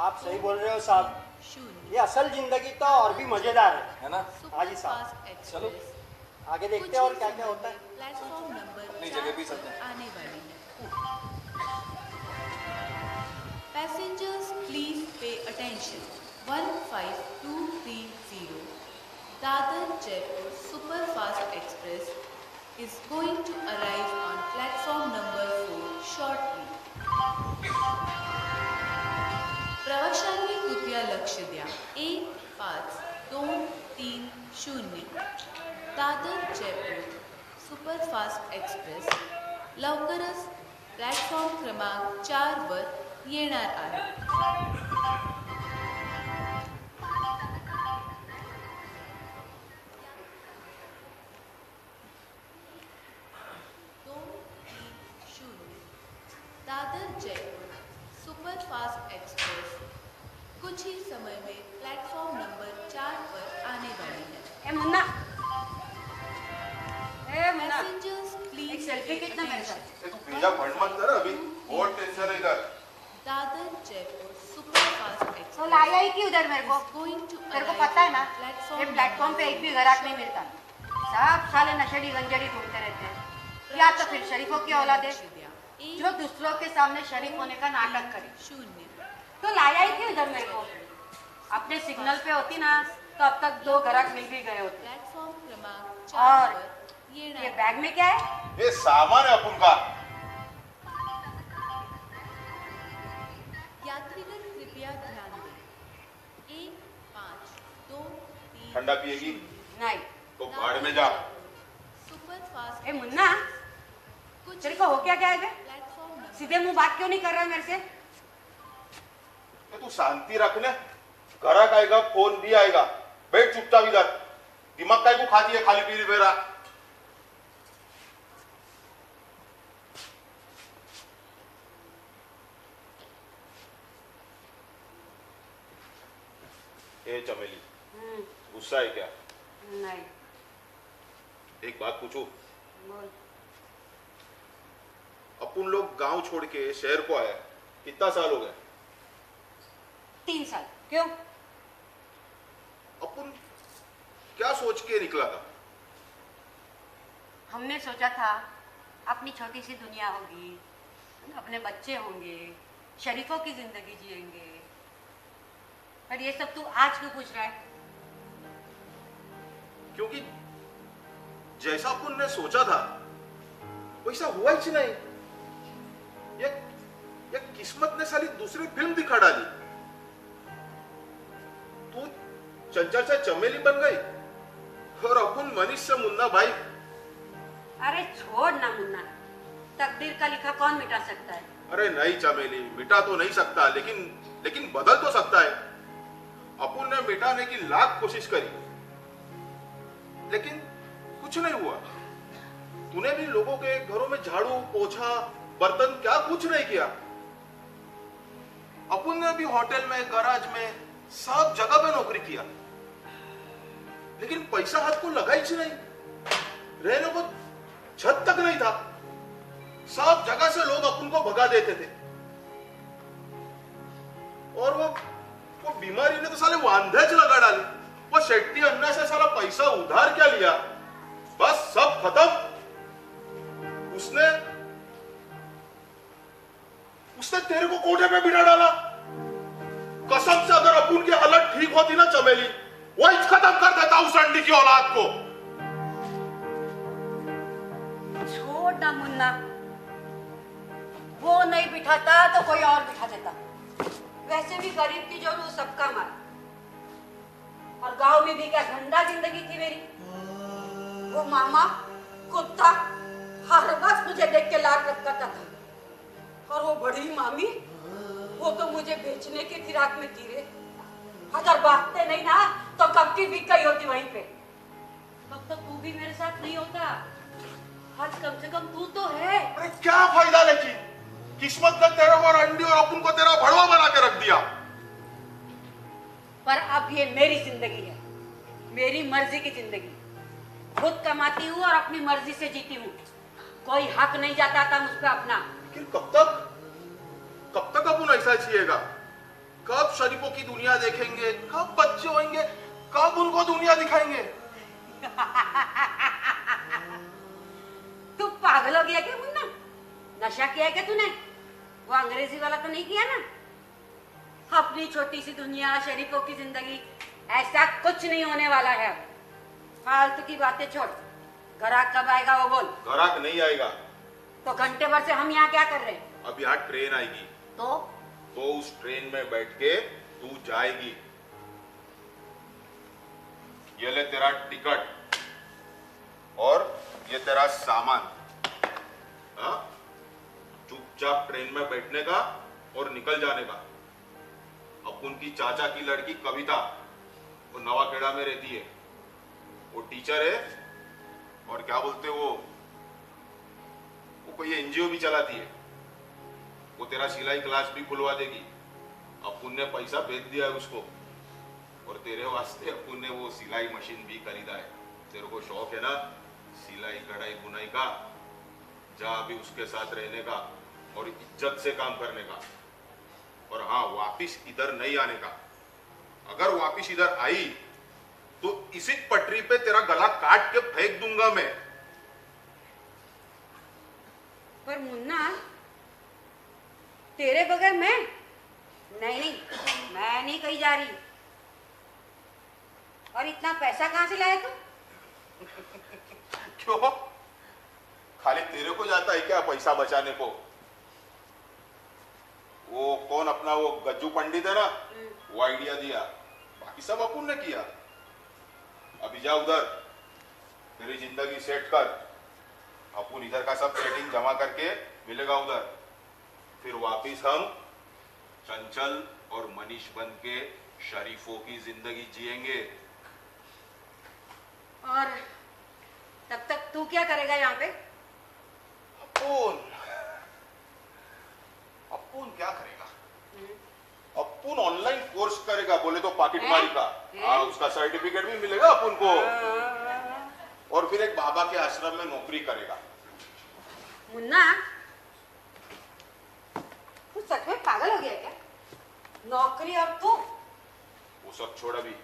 आप सही बोल रहे हो साहब, 0 ये असल जिंदगी तो और भी मजेदार है ना? हाँ जी साहब। सुपरफास्ट चलो। एक्सप्रेस आगे देखते हैं और क्या क्या होता है। प्लेटफॉर्म नंबर अपनी जगह भी चलते हैं। आने वाली है। Passengers please pay attention. 15230 Dadar Jaipur superfast express is going to arrive on platform number 4 shortly. प्रवाशांनी कृपया लक्ष द्या 1530 दादर जयपूर सुपरफास्ट एक्सप्रेस लवकरच प्लॅटफॉर्म क्रमांक 4 वर येणार आहे. 230 दादर जयपुर सुपरफास्ट एक्सप्रेस कुछ ही समय में प्लेटफॉर्म नंबर 4 पर आने वाली है. ए मुन्ना, पैसेंजर्स प्लीज एक सेल्फी खींचना मेरे साथ। तू भेजा फंड मत कर अभी, बहुत टेंशन है इधर। दादर जयपुर सुपरफास्ट तो एक्सप्रेस लाया ही क्यों उधर मेरे को? गोइंग टू तेरे को पता है ना, ये प्लेटफॉर्म पे एक भी ग्राहक नहीं मिलता। सब साले नशेड़ी गंजड़ी ढूंढते रहते हैं, या तो फिर शरीफों की औलाद है जो दूसरों के सामने शरीफ होने का नाटक करे। 0 तो लाया ही क्यों उधर मेरे को? अपने सिग्नल पे होती ना तो अब तक 2 ग्राहक मिल भी गए होते। प्लेटफॉर्म क्रमांक और 4 पर ये येणार. बैग में क्या है? ये सामान है अपन का। यात्रीगण कृपया ध्यान दें. 1 5 2 3 ठंडा पिएगी नहीं। तो भाड़ में जा। सुपरफास्ट ए मुन्ना, कुछ तेरे को हो क्या गया है? प्लेटफॉर्म नंबर सीधे मुंह बात क्यों नहीं कर रहा है मेरे से? ये तू शांति रखने, ग्राहक आएगा फोन भी आएगा, बैठ चुपचाप इधर। दिमाग काय को खाती है खाली पीली बेरा। ए चमेली, गुस्सा है क्या? नहीं। एक बात पूछूं? बोल। अपन लोग गांव छोड़ के शहर को आए, कितना साल हो गए? 3 साल। क्यों? अपन क्या सोच के निकला था? हमने सोचा था अपनी छोटी सी दुनिया होगी, अपने बच्चे होंगे, शरीफों की जिंदगी जिएंगे। पर ये सब तू आज क्यों पूछ रहा है? क्योंकि जैसा अपन ने सोचा था वैसा हुआ ही नहीं। ये किस्मत ने साली दूसरी फिल्म दिखा डाली। तू चंचल से चमेली बन गई और अपन मनीष से मुन्ना भाई। अरे छोड़ ना मुन्ना, तकदीर का लिखा कौन मिटा सकता है? अरे नहीं चमेली, मिटा तो नहीं सकता, लेकिन बदल तो सकता है। अपन ने मिटाने की लाख कोशिश करी लेकिन कुछ नहीं हुआ। तूने भी लोगों के घरों में झाड़ू पोछा बर्तन क्या कुछ नहीं किया। अपन ने भी होटल में गैराज में सब जगह पे नौकरी किया लेकिन पैसा हाथ को लगा ही नहीं। रहने को छत तक नहीं था। सब जगह से लोग अपन को भगा देते थे और वो बीमारी ने तो साले वांधेच लगा डाली। वो शेट्टी अन्ना से सारा पैसा उधार क्या लिया, बस सब खत्म। उसने तेरे को कोठे पे बिठा डाला। कसम से अगर अपन की हालत ठीक होती ना चमेली, वही खत्म कर देता उस अंडी की औलाद को। छोड़ ना मुन्ना, वो नहीं बिठाता तो कोई और बिठा देता। वैसे भी गरीब की जोड़ वो सबका मार। और गांव में भी क्या झंडा जिंदगी थी मेरी। वो मामा कुत्ता हर वक्त मुझे देख के लाड रखता था और वो बड़ी मामी वो तो मुझे बेचने की फिराक में थी रे। अगर बांटते नहीं ना तो कब की बिक गई होती वहीं पे। तब तो तू भी मेरे साथ नहीं होता। आज कम से कम तू तो है। अरे क्या फायदा, लेकिन किस्मत ने तेरे को अंडी और अपन को तेरा भड़वा बना के रख दिया। पर अब ये मेरी जिंदगी है, मेरी मर्जी की जिंदगी। खुद कमाती हूँ और अपनी मर्जी से जीती हूँ। कोई हक नहीं जाता था मुझ पे अपना। लेकिन कब तक अपन ऐसा जिएगा? कब शरीफों की दुनिया देखेंगे? कब बच्चे होंगे? कब उनको दुनिया दिखाएंगे? तू पागल हो गया क्या मुन्ना? नशा किया क्या तूने? वो अंग्रेजी वाला तो नहीं किया ना? अपनी छोटी सी दुनिया, शरीफों की जिंदगी, ऐसा कुछ नहीं होने वाला है। फालतू की बातें छोड़। ग्राहक कब आएगा वो बोल। ग्राहक नहीं आएगा तो घंटे भर से हम यहाँ क्या कर रहे हैं? अब यहाँ ट्रेन आएगी तो उस ट्रेन में बैठ के तू जाएगी। ये ले तेरा टिकट और ये तेरा सामान। हाँ, चुपचाप ट्रेन में बैठने का और निकल जाने का। अब उनकी चाचा की लड़की कविता वो नवाखेड़ा में रहती है। वो टीचर है और क्या बोलते वो कोई एनजीओ भी चलाती है। वो तेरा सिलाई क्लास भी खुलवा देगी। अपुन ने पैसा भेज दिया है उसको और तेरे वास्ते अपुन ने वो सिलाई मशीन भी खरीदा है। तेरे को शौक है ना सिलाई कढ़ाई बुनाई का, जा अभी उसके साथ रहने का और इज्जत से काम करने का। और हाँ, वापिस इधर नहीं आने का। अगर वापिस इधर आई तो इसी पटरी पे तेरा गला काट के फेंक दूंगा मैं। पर मुन्ना, तेरे बगैर मैं नहीं, मैं नहीं कहीं जा रही। और इतना पैसा कहां से लाया तू? क्यों, खाली तेरे को जाता है क्या पैसा बचाने को? वो कौन अपना वो गज्जू पंडित है ना, वो आइडिया दिया, बाकी सब अपुन ने किया। अभी जा उधर तेरी जिंदगी सेट कर। अपुन इधर का सब सेटिंग जमा करके मिलेगा उधर। फिर वापिस हम चंचल और मनीष बन के शरीफों की जिंदगी जिएंगे। और तब तक तू क्या करेगा यहाँ पे? अपुन क्या करेगा? अपुन ऑनलाइन कोर्स करेगा, बोले तो पाकिटमारी का। हाँ, उसका सर्टिफिकेट भी मिलेगा अपुन को। और फिर एक बाबा के आश्रम में नौकरी करेगा। मुन्ना, तू सच में पागल हो गया क्या? नौकरी और तू? वो सब छोड़, अभी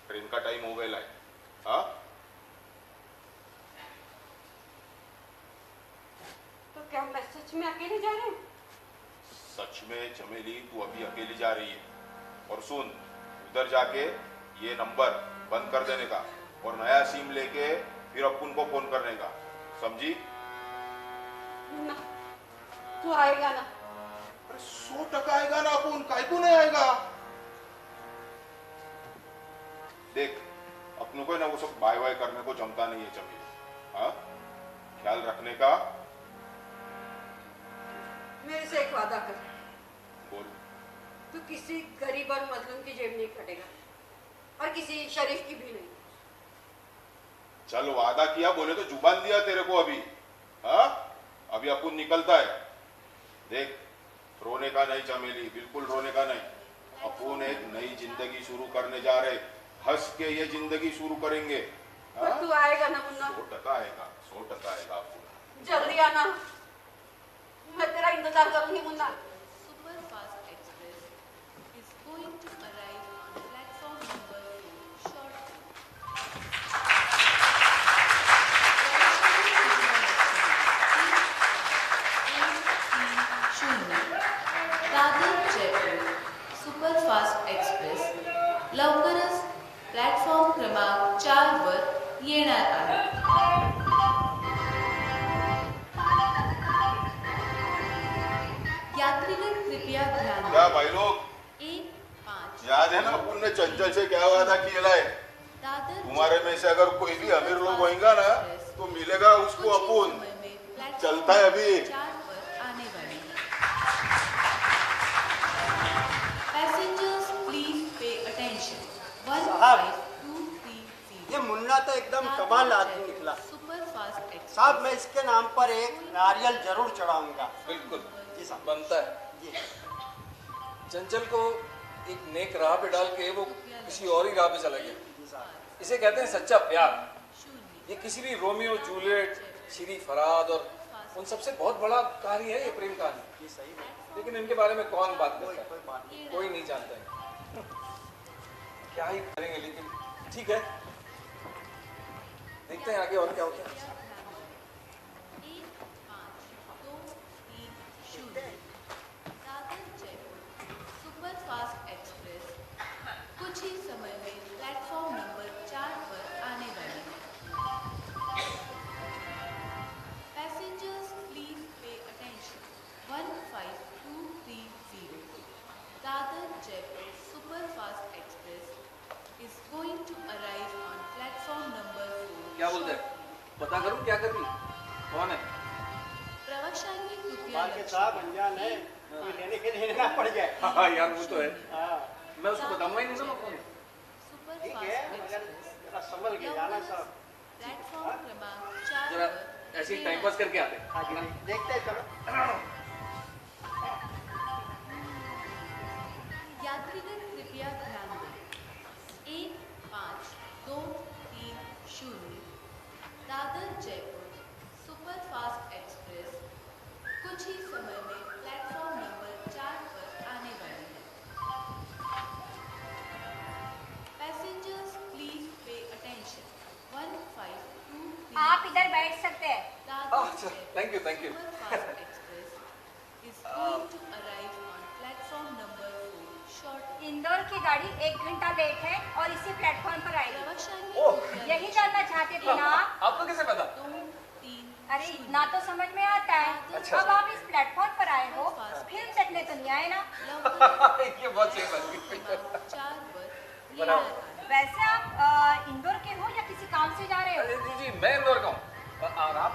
ट्रेन का टाइम हो गया है। हाँ, तो क्या मैं सच में अकेले जा रही हूँ? सच में चमेली, तू अभी अकेली जा रही है। और सुन, उधर जाके ये नंबर बंद कर देने का और नया सिम लेके फिर अपुन को फोन करने का, समझी? ना तू आएगा ना? अरे 100% आएगा ना अपुन, काहे को नहीं आएगा? देख अपनों को ना वो सब बाय बाय करने को जमता नहीं है चमेली। हाँ, ख्याल रखने का। मेरे से एक वादा कर। बोल। तू किसी गरीब और मजलूम की जेब नहीं काटेगा और किसी शरीफ की भी नहीं। चल वादा किया, बोले तो जुबान दिया तेरे को अभी। हाँ, अभी अपुन निकलता है। देख रोने का नहीं चमेली, बिल्कुल रोने का नहीं। अपुन एक नई जिंदगी शुरू करने जा रहे, हंस के ये जिंदगी शुरू करेंगे। पर तू आएगा ना मुन्ना? 100% आएगा, 100% आएगा अपुन। जल्दी आना, मैं तेरा इंतजार करूंगी Munna. Superfast Express is going to arrive on platform number 2 shortly. Dadar Jaipur superfast express लवकरच प्लॅटफॉर्म क्रमांक 4 वर येणार आहे. यात्रीगण कृपया ध्यान क्या दें. भाई लोग, 1-5 याद है ना अपुन ने चंचल से क्या वादा किया है? दादर तुम्हारे में से अगर कोई भी अमीर लोग होएगा ना तो मिलेगा उसको अपुन। चलता है अभी। 4 पर आने वाली है. Passengers please pay attention. 15230. ये मुन्ना तो एकदम कमाल आदमी निकला। Superfast express. साहब मैं इसके नाम पर एक नारियल जरूर चढ़ाऊंगा। बिल्कुल जी साहब। बनता है। जी चंचल को एक नेक राह पे डाल के वो किसी और ही राह पे चला गया। जी साहब। इसे कहते हैं सच्चा प्यार। ये किसी भी रोमियो जूलियट, श्री फराद और उन सबसे बहुत बड़ा कहानी है ये प्रेम कहानी। जी सही है। लेकिन इनके बारे में कौन बात कोई करता कोई बात नहीं। है? कोई नहीं जानता है। क्या ही करेंगे, लेकिन ठीक है, देखते हैं आगे और क्या होता है। 1-5-2-3-0. दादर जयपुर सुपरफास्ट एक्सप्रेस कुछ ही समय में प्लेटफॉर्म नंबर 4 पर आने वाली है. Passengers please pay attention. 15230. Dadar Jaipur superfast express is going to arrive on platform number 4. क्या बोलते हैं? पता करूं क्या कर रही? कौन है? प्रवाशांनी कृपया बाल के लक्ष्य साहब अनजान है, कोई लेने के लिए ना पड़ जाए। हाँ यार वो तो है। हाँ मैं उसको बताऊंगा ही नहीं ना कौन है। ठीक है, मगर जरा संभल के जाना साहब। प्लेटफॉर्म क्रमांक 4 जरा पर ऐसे ही टाइम पास करके आते हैं। हाँ जी देखते हैं, चलो। यात्रीगण कृपया ध्यान दें. 1-5-2-3-0. दादर जयपुर सुपरफास्ट एक्सप्रेस कुछ ही समय में प्लेटफॉर्म नंबर 4 पर आने वाली है. Passengers please pay attention. 15230. आप इधर बैठ सकते हैं। Dadar thank you thank you. Superfast express is going to arrive on platform number 4 shortly. Indore की गाड़ी 1 घंटा लेट है और इसी प्लेटफॉर्म पर आएगी। प्रवाशांनी ओह, कृपया यही जानना चाहते थे ना आप? आपको कैसे पता? 2-3. अरे इतना तो समझ में आता है। अच्छा। अब आप इस प्लेटफॉर्म पर आए हो, फिल्म देखने तो नहीं आए ना? ये बहुत सही बात की। 4 पर बनाओ। वैसे आप इंदौर के हो या किसी काम से जा रहे हो? अरे जी मैं इंदौर का हूँ। और आप?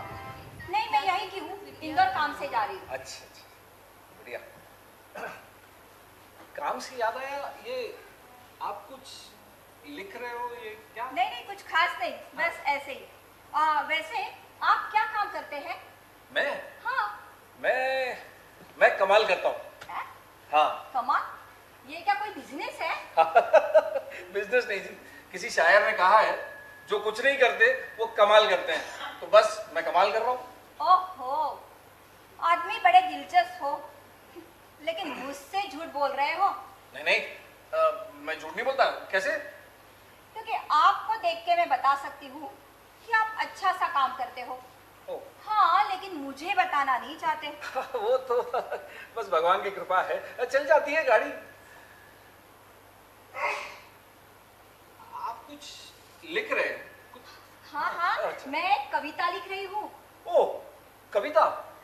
नहीं, मैं यहीं की हूँ, इंदौर काम से जा रही हूँ। अच्छा अच्छा, बढ़िया। काम से याद आया, ये आप कुछ लिख रहे हो, ये क्या? नहीं नहीं, कुछ खास नहीं, बस ऐसे ही। वैसे आप क्या काम करते हैं? मैं हाँ। मैं कमाल करता हूँ। है? हाँ। कमाल? ये क्या कोई बिजनेस है? बिजनेस नहीं जी, किसी शायर ने कहा है जो कुछ नहीं करते वो कमाल करते हैं, तो बस मैं कमाल कर रहा हूँ। ओहो, आदमी बड़े दिलचस्प हो, लेकिन मुझसे झूठ बोल रहे हो। नहीं नहीं, मैं झूठ नहीं बोलता। कैसे? क्योंकि आपको देख के मैं बता सकती हूँ कि आप अच्छा सा काम करते हो। ओ। हाँ, लेकिन मुझे बताना नहीं चाहते। वो तो बस भगवान की कृपा है, चल जाती है गाड़ी। आप कुछ लिख रहे हैं? हाँ हाँ, अच्छा। मैं कविता लिख रही हूँ। ओ, कविता?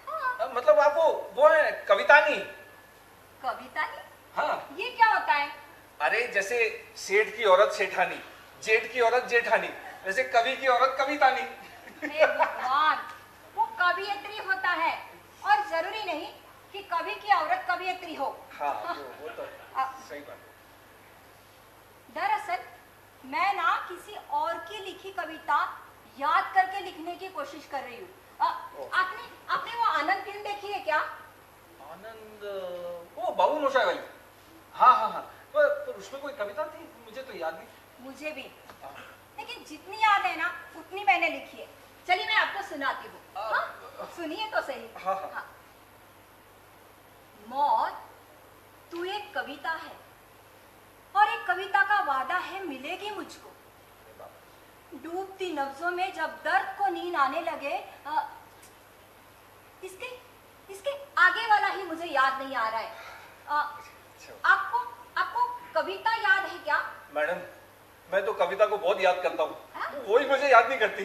हाँ। मतलब आप वो है कवितानी? कविता नहीं? हाँ। ये क्या होता है? अरे जैसे सेठ की औरत सेठानी, जेठ की औरत जेठानी, वैसे कवि की औरत कवितानी। हे भगवान, वो कवियत्री होता है और जरूरी नहीं कि कवि की औरत कवियत्री हो। हाँ, वो तो सही बात है। दरअसल मैं ना किसी और की लिखी कविता याद करके लिखने की कोशिश कर रही हूँ। आपने वो आनंद फिल्म देखी है क्या? आनंद, वो बाबू मोशाय वाली? हाँ हाँ हाँ, पर उसमें कोई कविता थी? मुझे तो याद नहीं। मुझे भी, लेकिन जितनी याद है ना उतनी मैंने लिखी है। चलिए मैं आपको सुनाती हूँ। हाँ? सुनिए तो सही। हाँ, हाँ। हाँ। मौत, तू एक कविता है और एक कविता का वादा है मिलेगी मुझको। डूबती नब्जों में जब दर्द को नींद आने लगे, इसके आगे वाला ही मुझे याद नहीं आ रहा है। आपको कविता याद है क्या? मैडम, मैं तो कविता को बहुत याद करता हूँ, वही मुझे याद नहीं करती।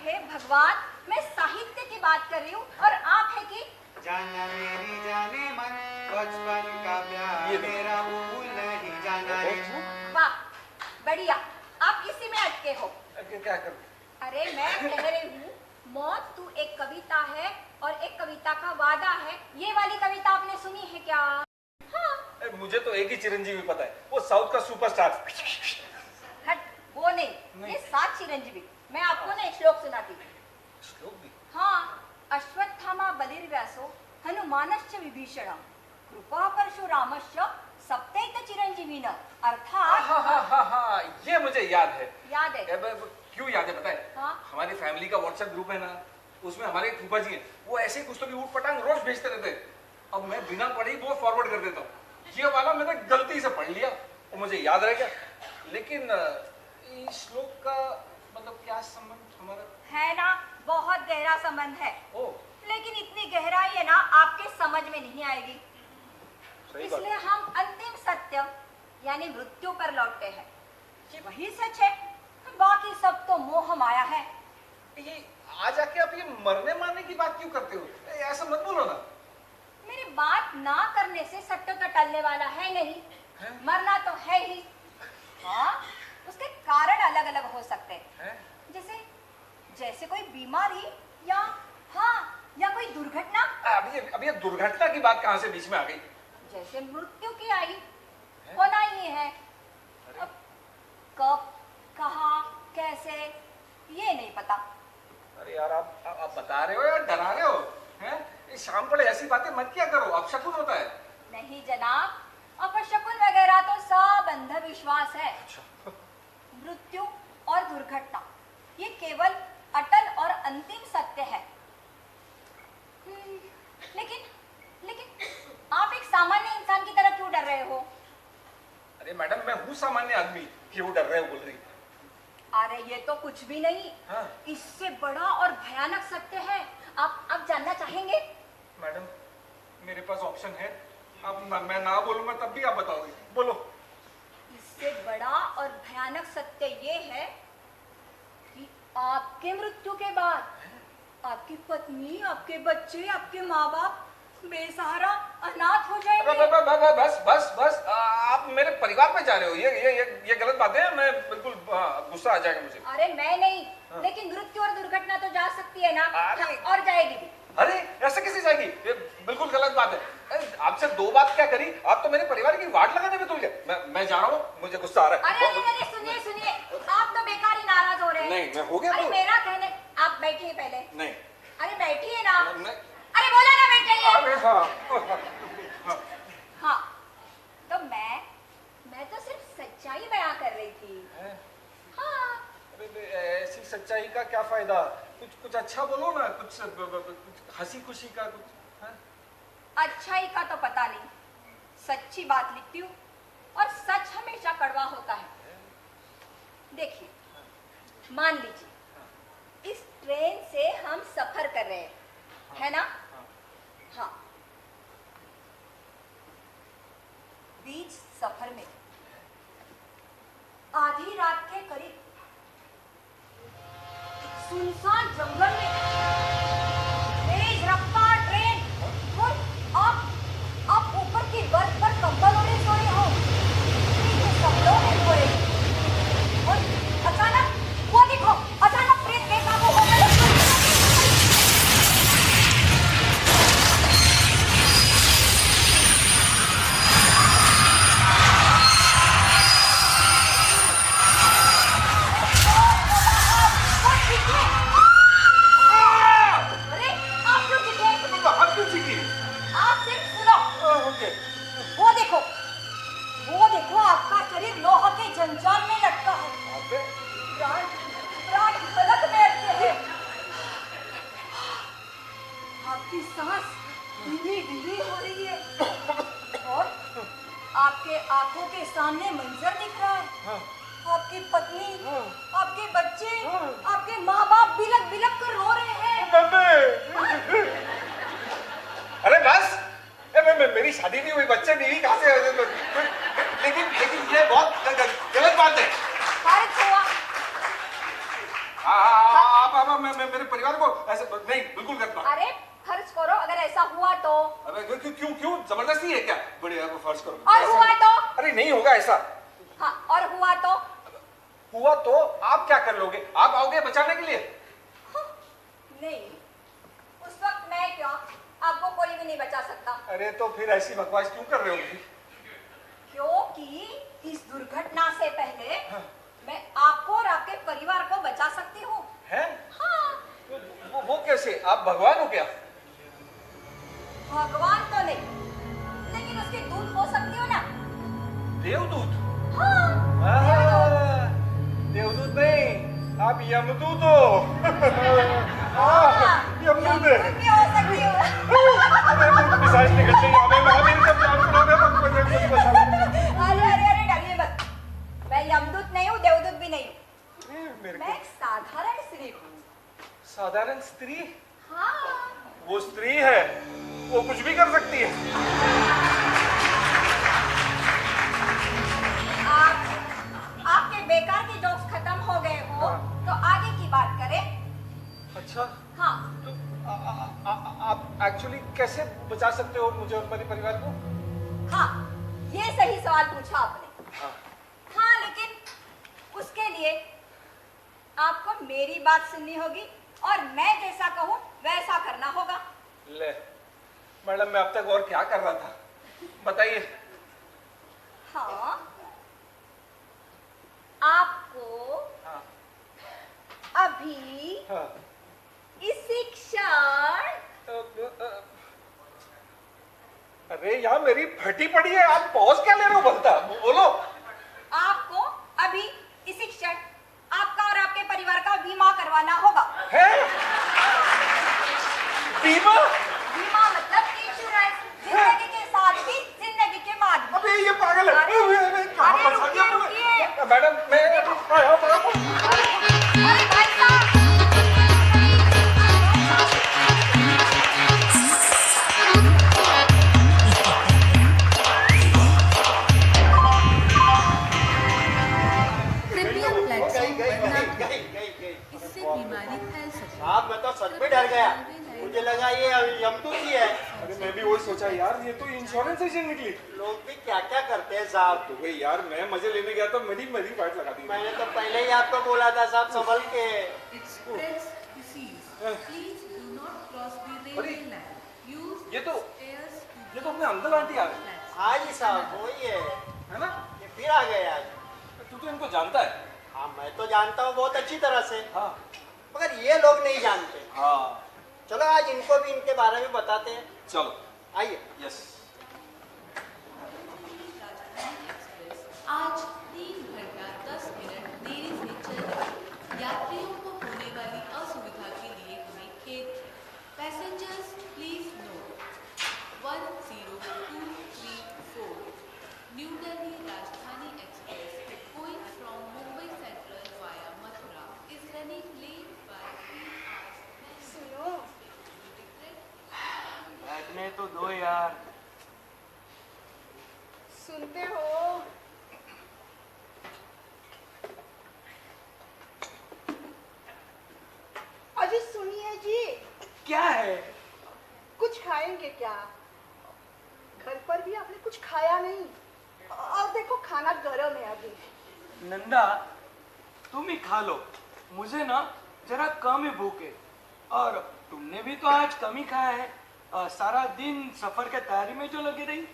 हे भगवान, मैं साहित्य की बात कर रही हूँ और आप है कि जाना मेरी जाने मन, बचपन का प्यार मेरा भूल नहीं जाना रे। वाह, बढ़िया, आप इसी में अटके हो। क्या करूं? अरे मैं कह रही हूँ, मौत तू एक कविता है और एक कविता का वादा है। ये वाली कविता आपने सुनी है क्या? हाँ। मुझे तो एक ही चिरंजीवी पता है, वो साउथ का सुपरस्टार। हट, वो नहीं। ये 7 चिरंजीवी। मैं आपको ना एक श्लोक सुनाती हूँ। श्लोक भी? हाँ, अश्वत्थामा बलिर्व्यासो हनुमानश्च विभीषणम् कृपा परशुरामश्च सप्तैत चिरंजीविन। अर्थात हाँ, ये मुझे याद है। याद है? क्यों याद है बताए? हाँ? हमारी फैमिली का व्हाट्सएप ग्रुप है ना, उसमें हमारे एक फूफा जी हैं, वो ऐसे ही कुछ तो भी ऊट पटांग रोज भेजते रहते हैं। अब मैं बिना पढ़े ही वो फॉरवर्ड कर देता हूँ। ये वाला मैंने गलती से पढ़ लिया और मुझे याद रह गया। लेकिन इस श्लोक का मतलब क्या संबंध हमारा? है ना, बहुत गहरा संबंध है। ओ, लेकिन इतनी गहराई है ना आपके समझ में नहीं आएगी। इसलिए हम अंतिम सत्य यानी मृत्यु पर लौटते हैं। ये वही सच है, बाकी सब तो मोह माया है। ये आज आके आप ये मरने मारने की बात क्यों करते हो? ऐसा मत बोलो ना। मेरी बात ना करने से सत्य तो टलने वाला है नहीं। मरना तो है ही। हाँ, उसके कारण अलग अलग हो सकते हैं। जैसे कोई बीमारी या कोई दुर्घटना। अब ये दुर्घटना की बात कहाँ से बीच में आ गई? जैसे मृत्यु की आई, होना ही है। अब कब, कहाँ, कैसे, ये नहीं पता। अरे यार, आप बता रहे हो या डरा रहे हो? हैं? शाम पड़े ऐसी बातें मत किया करो, अपशकुन होता है। नहीं जनाब, अपशकुन वगैरह तो सब अंधविश्वास है। मृत्यु और दुर्घटना ये केवल अटल और अंतिम सत्य है। लेकिन आप एक सामान्य इंसान की तरह क्यों डर रहे हो? अरे मैडम, मैं हूँ सामान्य आदमी, क्यों डर रहे हो बोल रही? अरे ये तो कुछ भी नहीं। हाँ? इससे बड़ा और भयानक सत्य है। आप जानना चाहेंगे? मैडम, मेरे पास ऑप्शन है। मैं ना बोलूंगा तब भी आप बताओगे, बोलो। इससे बड़ा और भयानक सत्य ये है कि आपके मृत्यु के बाद आपकी पत्नी, आपके बच्चे, आपके माँ बाप बेसहारा अनाथ हो जाएंगे। बस, आप मेरे परिवार पे जा रहे हो। ये गलत बात है। मैं बिल्कुल गुस्सा आ जाएगा मुझे। अरे मैं नहीं, लेकिन मृत्यु और दुर्घटना तो जा सकती है ना, और जाएगी भी। अरे ऐसे कैसे जाएगी? ये बिल्कुल गलत बात है। आपसे 2 बात क्या करी, आप तो मेरे परिवार की वाट लगाने में तुल गए। मैं जा रहा हूँ, मुझे गुस्सा आ रहा है। अरे सुनिए, आप तो बेकार ही नाराज हो रहे हैं। नहीं, मैं हो गया। अरे मेरा कहने, आप बैठिए पहले। नहीं। अरे बैठिए ना। नहीं। अरे बोला ना बैठ जाइए। अरे हाँ। हाँ, तो मैं तो सिर्फ सच्चाई बयां कर रही थी। हाँ। अरे ऐसी सच्चाई का क्या फायदा? कुछ अच्छा बोलो ना, कुछ हंसी खुशी का कुछ। हाँ? अच्छाई का तो पता नहीं, सच्ची बात लिखती हूँ और सच हमेशा कड़वा होता है। देखिए, मान लीजिए इस ट्रेन से हम सफर कर रहे हैं, है ना? हाँ। बीच सफर में आधी रात के करीब सुनसान जंगल में तेज रफ्तार ट्रेन और आप ऊपर की बर्थ पर कंबल ओढ़े सोए हो। पीछे सब लोग हैं सोए। और अचानक वो देखो, अचानक प्रेत बेकाबू हो गए। अरे आप क्यों चीखे? आप क्यों चीखी? आप सिर्फ सुनो। ओके। वो देखो आपका शरीर लोह के जंजाल में लटका है। प्राण फलक में अटके हैं। आपकी सांस धीमी धीमी हो रही है और आपके आंखों के सामने मंजर दिख रहा है। आपकी पत्नी, आपके बच्चे, आपके माँ बाप बिलक बिलक कर रो रहे हैं। अरे बस, मेरी शादी नहीं हुई, बच्चे बीवी कहाँ से? लेकिन ये बहुत गलत बात है। खारिज हुआ। आप मेरे परिवार को ऐसे नहीं, बिल्कुल गलत बात। अरे खर्च करो, अगर ऐसा हुआ तो। अरे क्यों जबरदस्ती है क्या? बढ़िया, फर्ज करो। और हुआ तो? अरे नहीं होगा ऐसा। हाँ, और हुआ तो? हुआ तो आप क्या कर लोगे? आप आओगे बचाने के लिए? नहीं, उस वक्त मैं क्या, आपको कोई भी नहीं बचा सकता। अरे तो फिर ऐसी बकवास क्यों कर रहे हो? क्योंकि इस दुर्घटना से पहले मैं आपको और आपके परिवार को बचा सकती हूँ। हैं? हाँ। वो कैसे? आप भगवान हो क्या? भगवान तो नहीं, लेकिन उसके दूत हो सकती हो ना। देवदूत? हाँ, देवदूत नहीं, आप यमदूत हो। यमदूत है। भी हो सकती हो। मिसाज निकल गई हमें, महावीर का प्लान बनाने में मुझे बचा लो। अरे डरिए मत। मैं यमदूत नहीं हूँ, देवदूत भी नहीं हूँ। मैं एक साधारण स्त्री हूँ। साधारण स्त्री? हाँ। वो स्त्री है, वो कुछ भी कर सकती है। आपके बेकार के जोक्स खत्म हो गए हो तो आगे की बात करें। अच्छा। हाँ। तो आप एक्चुअली कैसे बचा सकते हो मुझे और मेरे परिवार को? हाँ, ये सही सवाल पूछा आपने। हाँ, लेकिन उसके लिए आपको मेरी बात सुननी होगी और मैं जैसा कहूँ वैसा करना होगा। ले मैडम, मैं अब तक और क्या कर रहा था बताइए। हाँ, आपको अभी इसी क्षण। अरे यहाँ मेरी फटी पड़ी है, आप पॉज क्या ले रहे हो? बोलता बोलो। आपको अभी इसी क्षण आपका और आपके परिवार का बीमा करवाना होगा। है? बीमा? बीमा मतलब इंश्योरेंस, जिंदगी के साथ भी जिंदगी के बाद भी। अबे ये पागल है। अरे रुकिए। मैडम मैं अरे भाई साहब, कृपया प्लेटफॉर्म पर ना इससे बीमारी फैल सकती है। साहब मैं तो सच में डर गया, मुझे लगा ये यमदूत ही है। अरे मैं भी वही सोचा यार, ये तो इंश्योरेंस एजेंट निकली। लोग भी क्या क्या करते हैं साहब। तो भाई यार, मैं मजे लेने गया तो मेरी फाइट लगा दी। मैंने तो पहले ही आपको बोला था साहब, संभल के। ये तो अपने अंकल आंटी आ गए। हाँ जी साहब, वही है ना? ये फिर आ गए आज। तू तो इनको जानता है? हाँ, मैं तो जानता हूँ बहुत अच्छी तरह से। हाँ। मगर ये लोग नहीं जानते। हाँ। चलो आज इनको भी इनके बारे में बताते हैं। चलो आइए। यस। आज 3 घंटा 10 मिनट देरी से चल रही यात्रियों को होने वाली असुविधा के लिए हमें खेद। Passengers please note 10234 new Delhi Rajdhani express going from Mumbai central via Mathura is running late by 3 hours। सुनो, बैठने तो दो यार। सुनते हो? क्या है? कुछ खाएंगे क्या? घर पर भी आपने कुछ खाया नहीं, और देखो खाना गर्म है अभी। नंदा, तुम ही खा लो, मुझे ना जरा कम ही भूख है। और तुमने भी तो आज कम ही खाया है, सारा दिन सफर के तैयारी में जो लगी रही।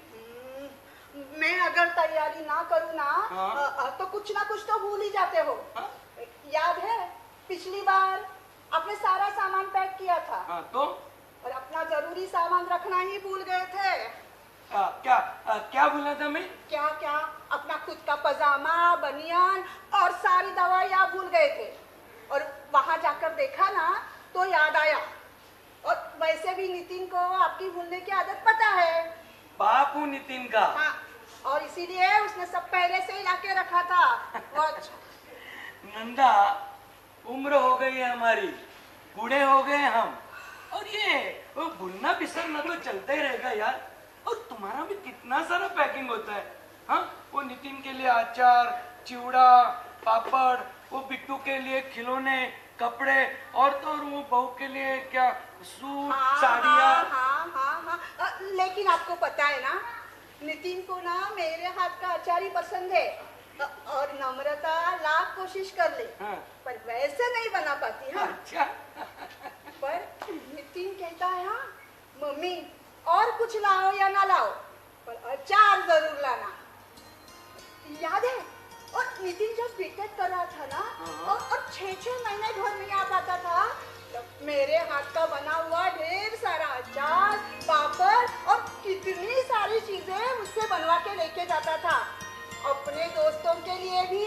मैं अगर तैयारी ना करूँ ना, हाँ? तो कुछ ना कुछ तो भूल ही जाते हो। हाँ? याद है पिछली बार आपने सारा सामान पैक किया था। हाँ, तो और अपना जरूरी सामान रखना ही भूल गए थे। क्या भूला था मैं? क्या क्या, अपना खुद का पजामा, बनियान और सारी दवाई आप भूल गए थे। और वहां जाकर देखा ना तो याद आया। और वैसे भी नितिन को आपकी भूलने की आदत पता है। बापू नितिन का। हाँ, और इसीलिए उसने सब पहले से ही लाके रखा था। वो अच्छा। नंदा, उम्र हो गई है हमारी, बूढ़े हो गए हम, और ये वो भूलना बिसरना तो चलता ही रहेगा यार। और तुम्हारा भी कितना सारा पैकिंग होता है। हाँ, वो नितिन के लिए अचार, चिवड़ा, पापड़, वो बिट्टू के लिए खिलौने, कपड़े, और तो और वो बहू के लिए क्या सूट, साड़ियाँ। हाँ, लेकिन आपको पता है ना, नितिन को ना मेरे हाथ का अचार ही पसंद है। और नम्रता लाख कोशिश कर ले, पर वैसे नहीं बना पाती। हाँ, अच्छा। पर नितिन कहता है, हाँ मम्मी और कुछ लाओ या ना लाओ, पर अचार जरूर लाना। याद है, और नितिन जब बीटेक कर रहा था ना, और 6-6 महीने घर नहीं आ पाता था, तब मेरे हाथ का बना हुआ ढेर सारा अचार, पापड़ और कितनी सारी चीजें मुझसे बनवा के लेके जाता था, अपने दोस्तों के लिए भी।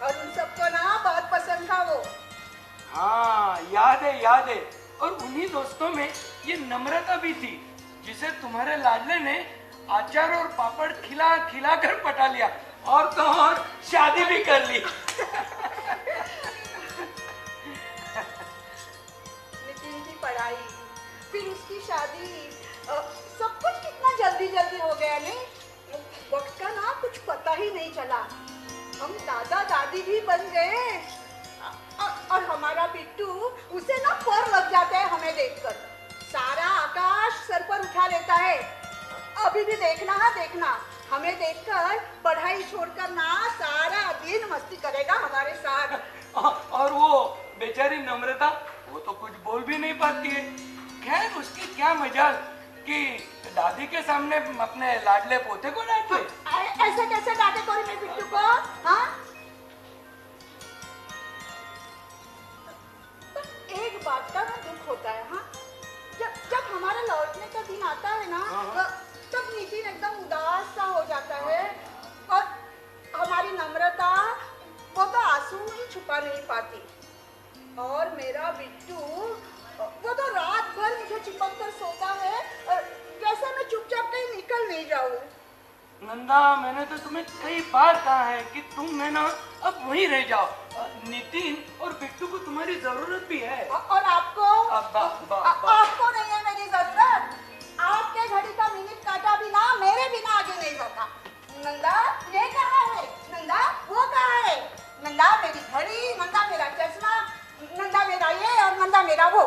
और उन सबको ना बहुत पसंद था वो। हाँ, याद है, याद है। और उन्हीं दोस्तों में ये नम्रता भी थी, जिसे तुम्हारे लाडले ने अचार और पापड़ खिला खिला कर पटा लिया, और तो और शादी भी कर ली। नितिन की पढ़ाई, फिर उसकी शादी, सब कुछ कितना जल्दी जल्दी हो गया नहीं? वक्त का ना कुछ पता ही नहीं चला। हम दादा दादी भी बन गए, और हमारा बिट्टू, उसे ना पर लग जाता है हमें देखकर। सारा आकाश सर पर उठा लेता है। अभी भी देखना है, देखना हमें देखकर पढ़ाई छोड़कर ना सारा दिन मस्ती करेगा हमारे साथ। और वो बेचारी नम्रता, वो तो कुछ बोल भी नहीं पाती है। खैर, उसकी क्या मजाल कि दादी के सामने अपने लाडले पोते को डांटे। ऐसे कैसे डांटे कोई मैं बिट्टू को? हाँ, एक बात का ना दुख होता है। हाँ, जब हमारा लौटने का दिन आता है ना, तब नितिन एकदम उदास सा हो जाता है। और हमारी नम्रता, वो तो आंसू ही छुपा नहीं पाती। और मेरा बिट्टू, वो तो रात भर मुझे चिपक कर सोता है, जैसे मैं चुपचाप कहीं निकल नहीं जाऊं। नंदा, मैंने तो तुम्हें कई बार कहा है कि तुम है ना अब वहीं रह जाओ। नितिन और बिट्टू को तुम्हारी जरूरत भी है। और आपको? आपको नहीं है मेरी जरूरत। आपके घड़ी का मिनट काटा बिना मेरे बिना आगे नहीं जाता। नंदा, ये कहाँ है? नंदा, वो कहाँ है? नंदा मेरी घड़ी, नंदा मेरा चश्मा, नंदा मेरा ये और नंदा मेरा वो।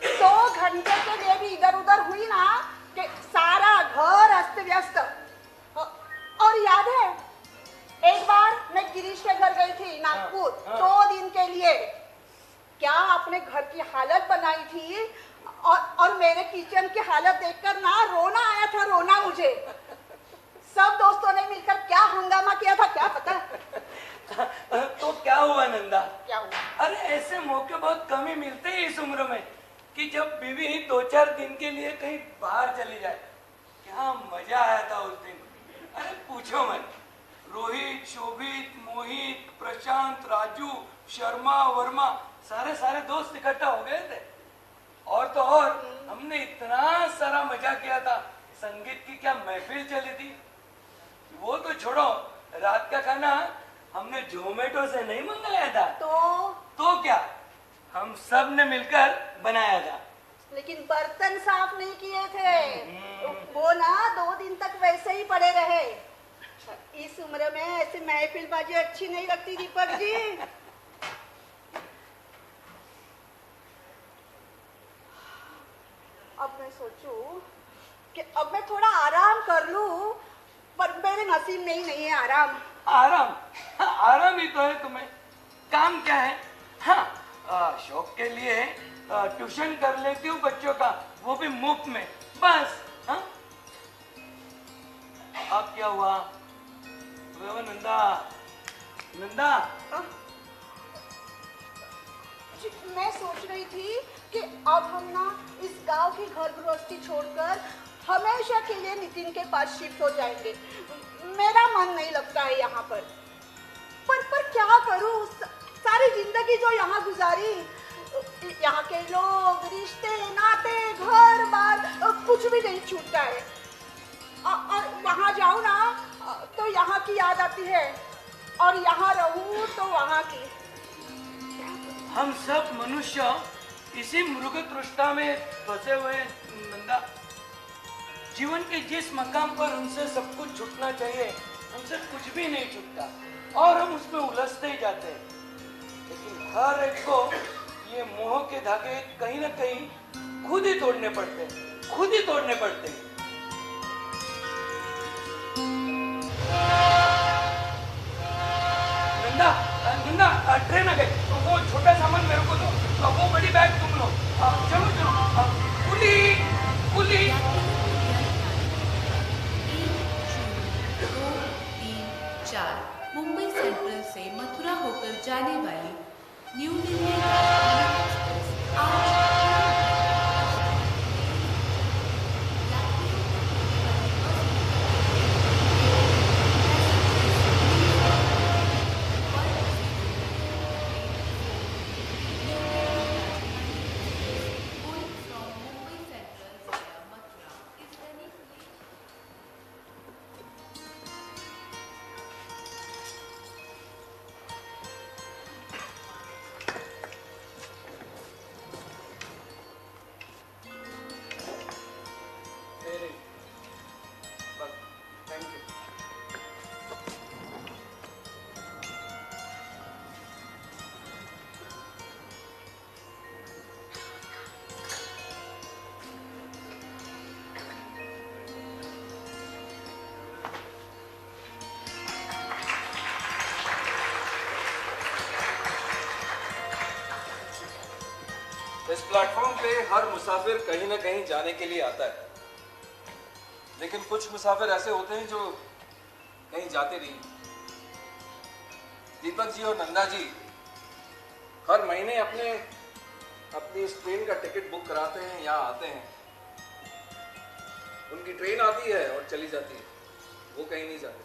2 घंटे के लिए भी इधर उधर हुई ना कि सारा घर अस्त व्यस्त। और याद है, एक बार मैं गिरीश के घर गई थी नागपुर, 2 दिन के लिए। क्या आपने घर की हालत बनाई थी, और मेरे किचन की हालत देखकर ना रोना आया था, रोना मुझे। सब दोस्तों ने मिलकर क्या हंगामा किया था क्या पता? तो क्या हुआ नंदा? क्या हुआ? अरे, ऐसे मौके बहुत कम ही मिलते हैं इस उम्र में, कि जब बीवी 2-4 दिन के लिए कहीं बाहर चली जाए। क्या मजा आया था उस दिन। अरे पूछो मत, रोहित, शोभित, मोहित, प्रशांत, राजू, शर्मा, वर्मा, सारे दोस्त इकट्ठा हो गए थे। और तो और हमने इतना सारा मजा किया था। संगीत की क्या महफिल चली थी। वो तो छोड़ो, रात का खाना हमने जोमेटो से नहीं मंगाया था। तो क्या, हम सब ने मिलकर बनाया था। लेकिन बर्तन साफ नहीं किए थे। वो ना 2 दिन तक वैसे ही पड़े रहे। इस उम्र में ऐसे महफिलबाजी अच्छी नहीं लगती दीपक जी। सोचूं कि अब मैं थोड़ा आराम कर लूं, पर मेरे नसीब में ही नहीं है आराम। आराम ही तो है तुम्हें। काम क्या है? हाँ, शौक के लिए ट्यूशन कर लेती हूँ बच्चों का, वो भी मुफ्त में, बस। हाँ, अब क्या हुआ? नंदा, नंदा, मैं सोच रही थी कि अब हम ना इस गांव की घर गृहस्थी छोड़कर हमेशा के लिए नितिन के पास शिफ्ट हो जाएंगे। मेरा मन नहीं लगता है यहाँ पर क्या करूँ? सारी जिंदगी जो यहाँ गुजारी, यहाँ के लोग, रिश्ते, नाते, घर बार, कुछ भी नहीं छूटता है। और वहाँ जाऊँ ना तो यहाँ की याद आती है, और यहाँ रहूँ तो वहाँ की। हम सब मनुष्य इसी मृग तृष्णा में फंसे हुए हैं नंदा। जीवन के जिस मकाम पर हमसे सब कुछ छूटना चाहिए, हमसे कुछ भी नहीं छूटता, और हम उसमें उलझते ही जाते हैं। लेकिन हर एक को ये मोह के धागे कहीं ना कहीं खुद ही तोड़ने पड़ते हैं, खुद ही तोड़ने पड़ते हैं। नंदा, नंदा, ट्रेन आ गई। वो छोटा सामान मेरे को दो, वो बड़ी बैग तुम लो। चलो चलो, कुली कुली। 4 मुंबई सेंट्रल से मथुरा होकर जाने वाली न्यू दिल्ली राजधानी एक्सप्रेस आज इस प्लेटफॉर्म पे हर मुसाफिर कहीं ना कहीं जाने के लिए आता है, लेकिन कुछ मुसाफिर ऐसे होते हैं जो कहीं जाते नहीं। दीपक जी और नंदा जी हर महीने अपनी इस ट्रेन का टिकट बुक कराते हैं, यहाँ आते हैं। उनकी ट्रेन आती है और चली जाती है, वो कहीं नहीं जाते।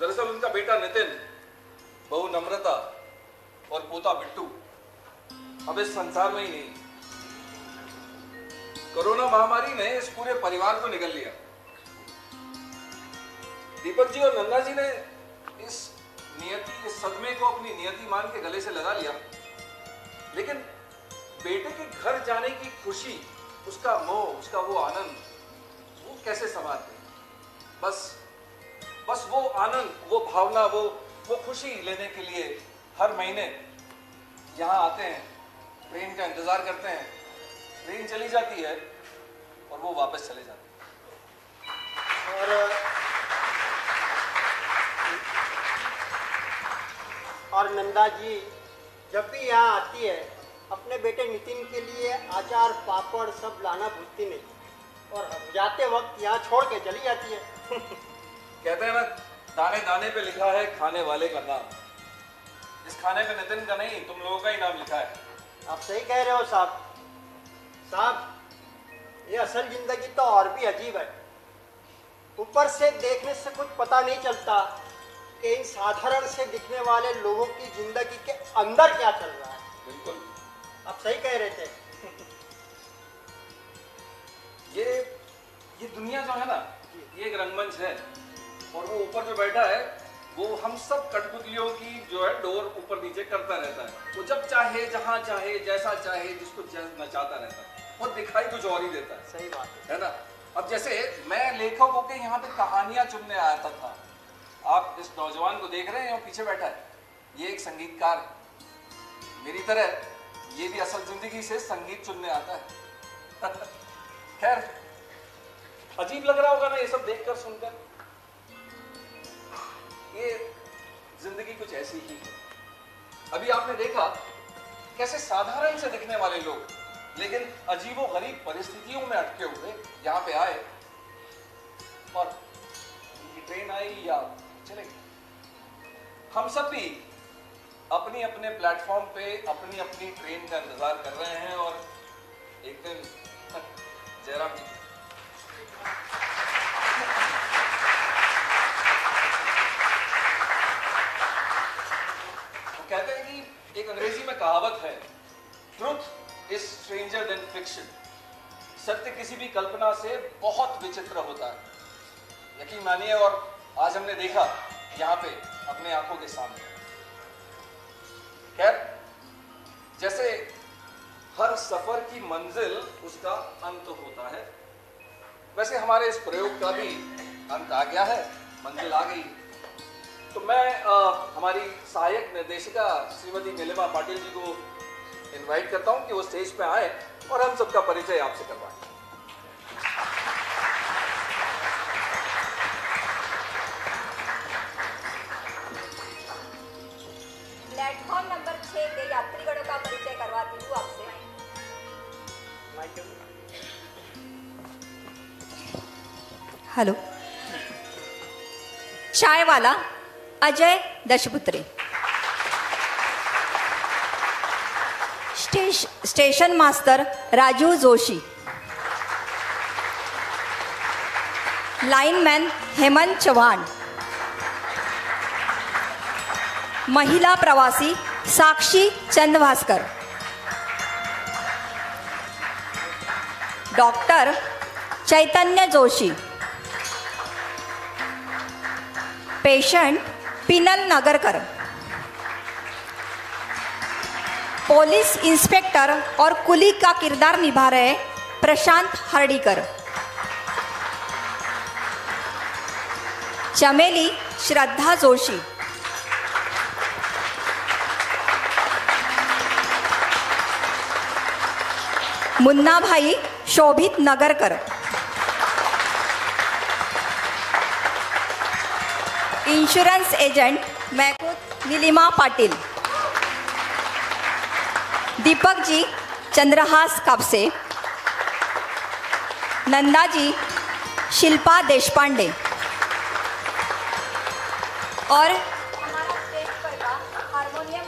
दरअसल उनका बेटा नितिन, बहू नम्रता और पोता बिट्टू अब इस संसार में ही नहीं। कोरोना महामारी ने इस पूरे परिवार को निगल लिया। दीपक जी और नंदा जी ने इस सदमे को अपनी नियति मान के गले से लगा लिया, लेकिन बेटे के घर जाने की खुशी, उसका मोह, उसका वो आनंद, वो कैसे संभालते? बस वो आनंद, वो भावना, वो खुशी लेने के लिए हर महीने यहाँ आते हैं, ट्रेन का इंतजार करते हैं। ट्रेन चली जाती है और वो वापस चले जाते हैं। और नंदा जी जब भी यहाँ आती है, अपने बेटे नितिन के लिए अचार पापड़ सब लाना भूलती नहीं, और जाते वक्त यहाँ छोड़ के चली जाती है। कहते हैं ना, दाने दाने पे लिखा है खाने वाले का नाम। इस खाने पे नितिन का नहीं, तुम लोगों का ही नाम लिखा है। आप सही कह रहे हो साहब, ये असल जिंदगी तो और भी अजीब है। ऊपर से देखने से कुछ पता नहीं चलता कि इन साधारण से दिखने वाले लोगों की जिंदगी के अंदर क्या चल रहा है। बिल्कुल, आप सही कह रहे थे। ये दुनिया जो है ना, ये एक रंगमंच है, और वो ऊपर जो बैठा है वो हम सब कठपुतलियों की जो है डोर ऊपर नीचे करता रहता है। वो जब चाहे, जहां चाहे, जैसा चाहे, जिसको नचाता रहता है, वो दिखाई कुछ और ही देता है। सही बात है ना। अब जैसे मैं लेखक होके यहाँ पे कहानियां चुनने आता था, आप इस नौजवान को देख रहे हैं, वो पीछे बैठा है, ये एक संगीतकार है। मेरी तरह ये भी असल जिंदगी से संगीत चुनने आता है। खैर, अजीब लग रहा होगा ना ये सब देखकर सुनकर। ये जिंदगी कुछ ऐसी ही है। अभी आपने देखा कैसे साधारण से दिखने वाले लोग लेकिन अजीबोगरीब परिस्थितियों में अटके हुए यहां पे आए और उनकी ट्रेन आई या चले गए। हम सब भी अपनी अपने प्लेटफॉर्म पे अपनी अपनी ट्रेन का इंतजार कर रहे हैं और एक दिन जयराम जी वो कहते हैं कि एक अंग्रेजी में कहावत है, truth is stranger then fiction. सत्य किसी भी कल्पना से बहुत विचित्र होता है, यकीन मानिए। और आज हमने देखा यहाँ पे अपने आंखों के सामने। खैर, जैसे हर सफर की मंजिल उसका अंत होता है, वैसे हमारे इस प्रयोग का भी अंत आ गया है, मंजिल आ गई। तो मैं हमारी सहायक निर्देशिका श्रीमती नीलिमा पाटिल जी को इनवाइट करता हूं कि वो स्टेज पे आए और हम सबका परिचय आपसे करवाएं। प्लेटफॉर्म नंबर 6 के यात्रीगणों का परिचय करवाती हूँ आपसे। हेलो, चाय वाला Ajay Dashputri, station master Raju Joshi, lineman Hemant Chauhan, महिला प्रवासी Sakshi Chandbhaskar, doctor Chaitanya Joshi, patient Pinal Nagarkar, police inspector और कुली का किरदार निभा रहे प्रशांत हर्डीकर, चमेली श्रद्धा जोशी, मुन्ना भाई शोभित नगरकर, इंश्योरेंस एजेंट मैं खुद नीलिमा पाटिल, दीपक जी चंद्रहास कापसे, नंदा जी शिल्पा देशपांडे और हमारा स्टेज पर का हारमोनियम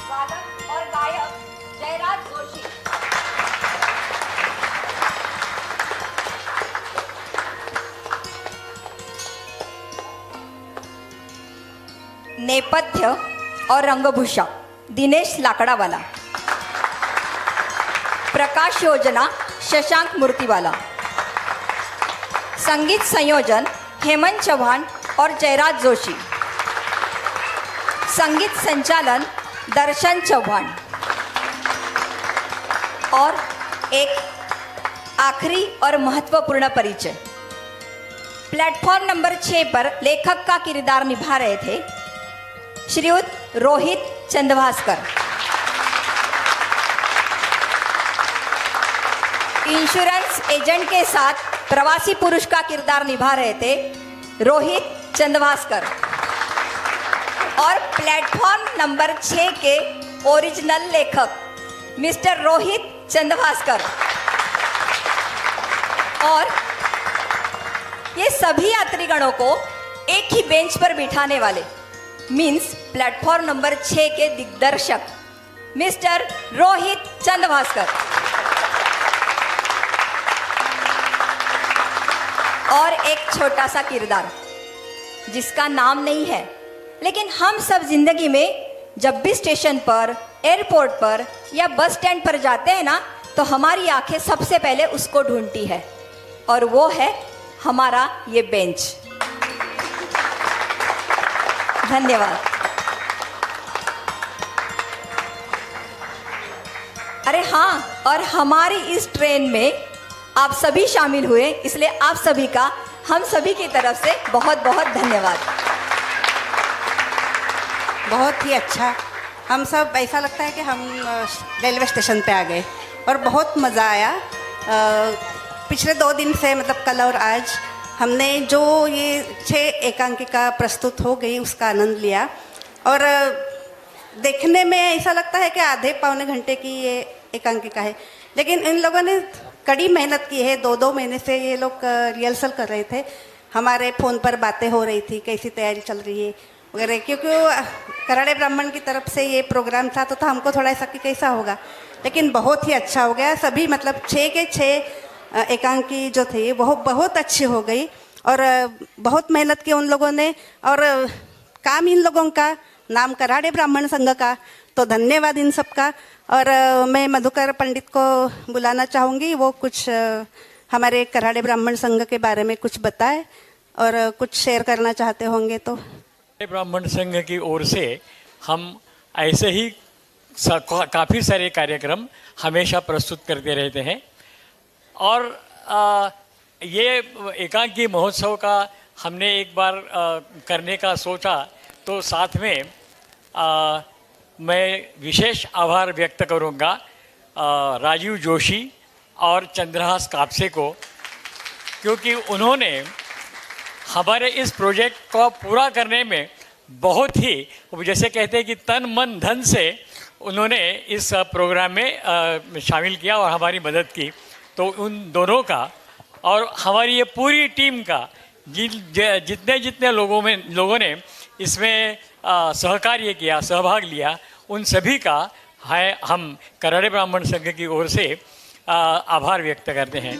वादक और गायक जयराज जोशी। नेपथ्य और रंगभूषा दिनेश लाकड़ावाला, प्रकाश योजना शशांक मूर्तिवाला, संगीत संयोजन हेमंत चौहान और जयराज जोशी, संगीत संचालन दर्शन चौहान। और एक आखिरी और महत्वपूर्ण परिचय, प्लेटफॉर्म नंबर 6 पर लेखक का किरदार निभा रहे थे श्रीयुत रोहित चंदभास्कर, इंश्योरेंस एजेंट के साथ प्रवासी पुरुष का किरदार निभा रहे थे रोहित चंदभास्कर, और प्लेटफॉर्म नंबर 6 के ओरिजिनल लेखक मिस्टर रोहित चंदभास्कर। और ये सभी यात्रीगणों को एक ही बेंच पर बिठाने वाले मीन्स प्लेटफॉर्म नंबर 6 के दिग्दर्शक मिस्टर रोहित चंदभास्कर। और एक छोटा सा किरदार जिसका नाम नहीं है, लेकिन हम सब जिंदगी में जब भी स्टेशन पर, एयरपोर्ट पर या बस स्टैंड पर जाते हैं ना, तो हमारी आंखें सबसे पहले उसको ढूंढती है, और वो है हमारा ये बेंच। धन्यवाद। अरे हाँ, और हमारी इस ट्रेन में आप सभी शामिल हुए, इसलिए आप सभी का हम सभी की तरफ से बहुत बहुत धन्यवाद। बहुत ही अच्छा। हम सब ऐसा लगता है कि हम रेलवे स्टेशन पे आ गए और बहुत मज़ा आया। पिछले 2 दिन से मतलब कल और आज हमने जो ये 6 एकांकिका प्रस्तुत हो गई उसका आनंद लिया और देखने में ऐसा लगता है कि आधे पौने घंटे की ये एकांकिका है, लेकिन इन लोगों ने कड़ी मेहनत की है। 2-2 महीने से ये लोग रिहर्सल कर रहे थे, हमारे फ़ोन पर बातें हो रही थी कैसी तैयारी चल रही है वगैरह, क्योंकि कराड़े ब्राह्मण की तरफ से ये प्रोग्राम था तो हमको थोड़ा ऐसा कि कैसा होगा, लेकिन बहुत ही अच्छा हो गया। सभी मतलब 6 के 6 एकांकी जो थी वो बहुत अच्छी हो गई और बहुत मेहनत की उन लोगों ने और काम इन लोगों का नाम कराड़े ब्राह्मण संघ का, तो धन्यवाद इन सब का। और मैं मधुकर पंडित को बुलाना चाहूँगी, वो कुछ हमारे कराड़े ब्राह्मण संघ के बारे में कुछ बताए और कुछ शेयर करना चाहते होंगे तो। ब्राह्मण संघ की ओर से हम ऐसे ही काफ़ी सारे कार्यक्रम हमेशा प्रस्तुत करते रहते हैं और ये एकांकी महोत्सव का हमने एक बार करने का सोचा तो साथ में मैं विशेष आभार व्यक्त करूंगा राजीव जोशी और चंद्रहास कापसे को, क्योंकि उन्होंने हमारे इस प्रोजेक्ट को पूरा करने में बहुत ही, जैसे कहते हैं कि तन मन धन से उन्होंने इस प्रोग्राम में शामिल किया और हमारी मदद की। तो उन दोनों का और हमारी ये पूरी टीम का जितने लोगों ने इसमें सहकार्य किया, सहभाग लिया, उन सभी का है हम कराड़े ब्राह्मण संघ की ओर से आभार व्यक्त करते हैं।